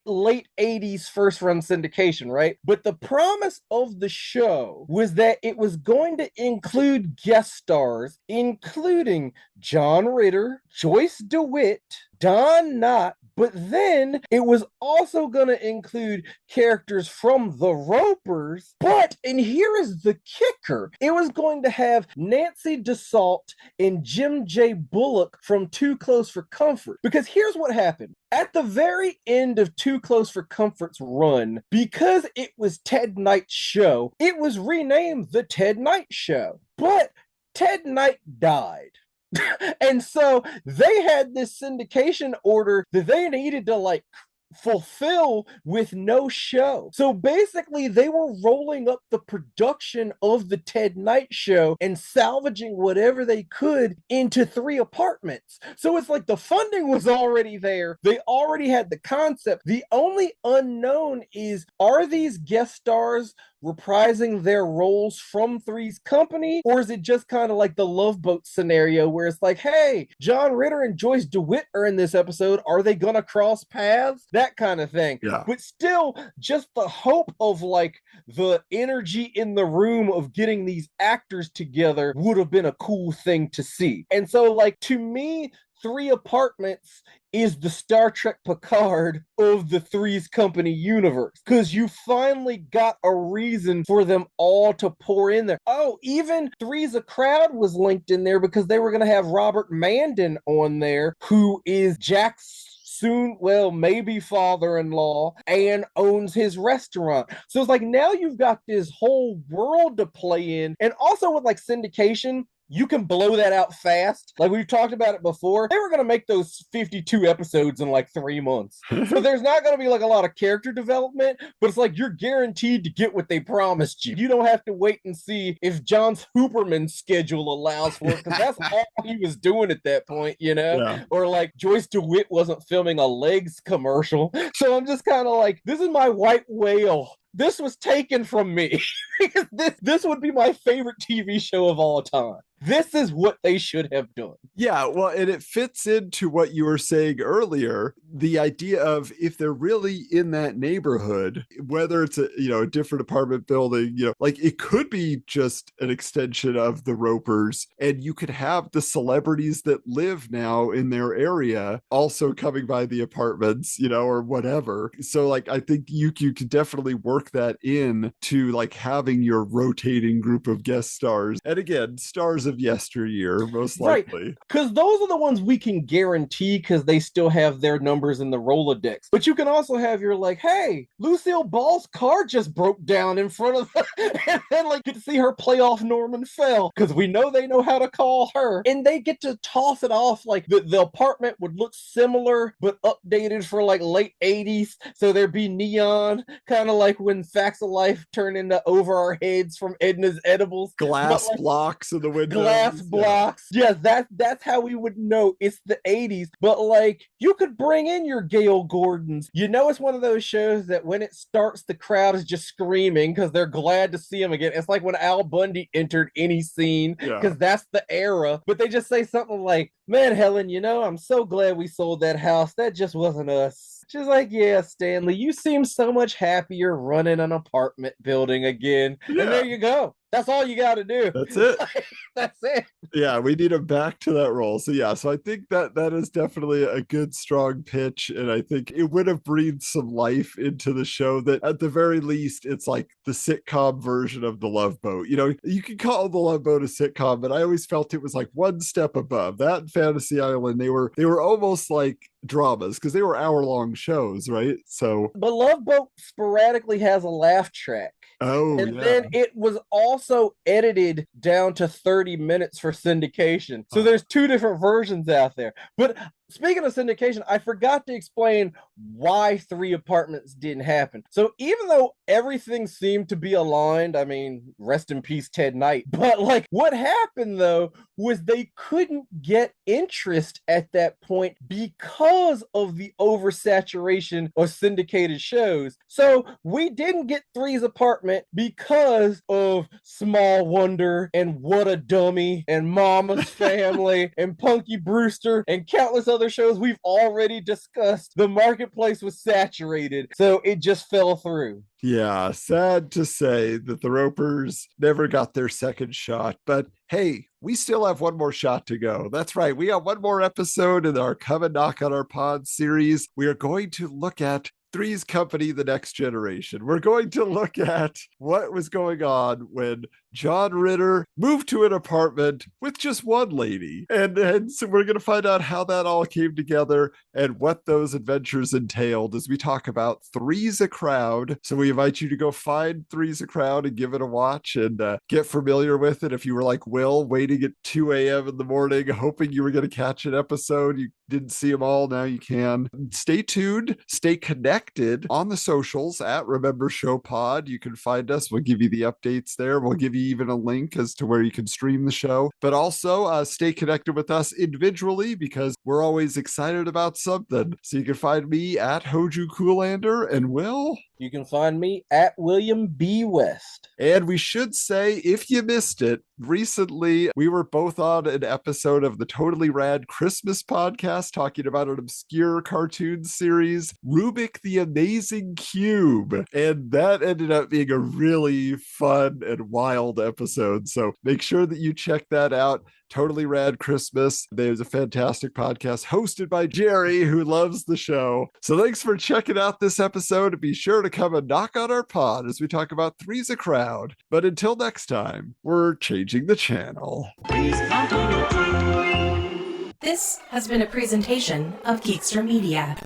late 80s first run syndication, right? But the promise of the show was that it was going to include guest stars, including John Ritter, Joyce DeWitt, Don Knott, but then it was also going to include characters from the Ropers. But, and here is the kicker, it was going to have Nancy DeSalt and Jim J. Bullock from Too Close for Comfort. Because here's what happened. At the very end of Too Close for Comfort's run, because it was Ted Knight's show, it was renamed The Ted Knight Show. But Ted Knight died. And so they had this syndication order that they needed to like fulfill with no show. So basically they were rolling up the production of the Ted Knight Show and salvaging whatever they could into 3 Apartments. So it's like the funding was already there. They already had the concept. The only unknown is, are these guest stars reprising their roles from Three's Company, or is it just kind of like the Love Boat scenario where it's like, hey, John Ritter and Joyce DeWitt are in this episode, are they gonna cross paths? That kind of thing.
Yeah.
But still, just the hope of like the energy in the room of getting these actors together would have been a cool thing to see. And so like, to me, 3 Apartments is the Star Trek Picard of the Three's Company universe, because you finally got a reason for them all to pour in there. Oh, even Three's a Crowd was linked in there because they were going to have Robert Mandan on there, who is Jack's soon, well, maybe father-in-law, and owns his restaurant. So it's like, now you've got this whole world to play in. And also with like syndication, you can blow that out fast. Like we've talked about it before. They were going to make those 52 episodes in like 3 months. So there's not going to be like a lot of character development, but it's like you're guaranteed to get what they promised you. You don't have to wait and see if John's Hooperman schedule allows for it, because that's all he was doing at that point, you know?
Yeah.
Or like Joyce DeWitt wasn't filming a Legs commercial. So I'm just kind of like, this is my white whale. This was taken from me. this would be my favorite TV show of all time. This is what they should have done.
Yeah, well, and it fits into what you were saying earlier, the idea of if they're really in that neighborhood, whether it's a different apartment building, like it could be just an extension of the Ropers, and you could have the celebrities that live now in their area also coming by the apartments, or whatever. So like, I think you could definitely work that in to like having your rotating group of guest stars. And again, stars of yesteryear, most
Right.
likely.
Because those are the ones we can guarantee because they still have their numbers in the Rolodex. But you can also have your like, hey, Lucille Ball's car just broke down in front of and then like get to see her play off Norman Fell because we know they know how to call her. And they get to toss it off like the apartment would look similar but updated for like late 80s. So there'd be neon, kind of like when Facts of Life turned into Over Our Heads from Edna's Edibles.
Glass
Like,
blocks in the windows.
glass blocks. Yeah, that's how we would know it's the 80s. But like you could bring in your Gail Gordons. You know, it's one of those shows that when it starts, the crowd is just screaming because they're glad to see him again. It's like when Al Bundy entered any scene because that's the era. But they just say something like, man, Helen, you know, I'm so glad we sold that house. That just wasn't us. She's like, yeah, Stanley, you seem so much happier running an apartment building again.
Yeah.
And there you go. That's all you got to do.
That's it.
That's it.
Yeah, we need him back to that role. So yeah, so I think that is definitely a good, strong pitch. And I think it would have breathed some life into the show that at the very least, it's like the sitcom version of The Love Boat. You know, you can call The Love Boat a sitcom, but I always felt it was like one step above that and Fantasy Island. They were almost like dramas because they were hour-long shows, right? So
But Love Boat sporadically has a laugh track. And then it was also edited down to 30 minutes for syndication. So there's two different versions out there. But speaking of syndication, I forgot to explain why 3 Apartments didn't happen. So even though everything seemed to be aligned, I mean, rest in peace, Ted Knight. But like what happened though was they couldn't get interest at that point because of the oversaturation of syndicated shows. So we didn't get Three's Apartment because of Small Wonder and What a Dummy and Mama's Family and Punky Brewster and countless other shows we've already discussed. The marketplace was saturated, so it just fell through.
Yeah, sad to say that the Ropers never got their second shot, but hey, we still have one more shot to go. That's right. We got one more episode in our Come and Knock on Our Pod series. We are going to look at Three's Company, The Next Generation. We're going to look at what was going on when John Ritter moved to an apartment with just one lady. And so we're going to find out how that all came together and what those adventures entailed as we talk about Three's a Crowd. So we invite you to go find Three's a Crowd and give it a watch and get familiar with it. If you were like Will, waiting at 2 a.m. in the morning, hoping you were going to catch an episode, you didn't see them all, now you can. Stay tuned, stay connected on the socials at Remember Show Pod. You can find us. We'll give you the updates there. We'll give you even a link as to where you can stream the show, but also stay connected with us individually because we're always excited about something. So you can find me at Hoju Coolander and Will.
You can find me at William B. West.
And we should say, if you missed it, recently we were both on an episode of the Totally Rad Christmas podcast talking about an obscure cartoon series, Rubik the Amazing Cube. And that ended up being a really fun and wild episode. So make sure that you check that out. Totally Rad Christmas. There's a fantastic podcast hosted by Jerry, who loves the show. So thanks for checking out this episode. Be sure to come and knock on our pod as we talk about Three's a Crowd. But until next time, we're changing the channel.
This has been a presentation of Geekster Media.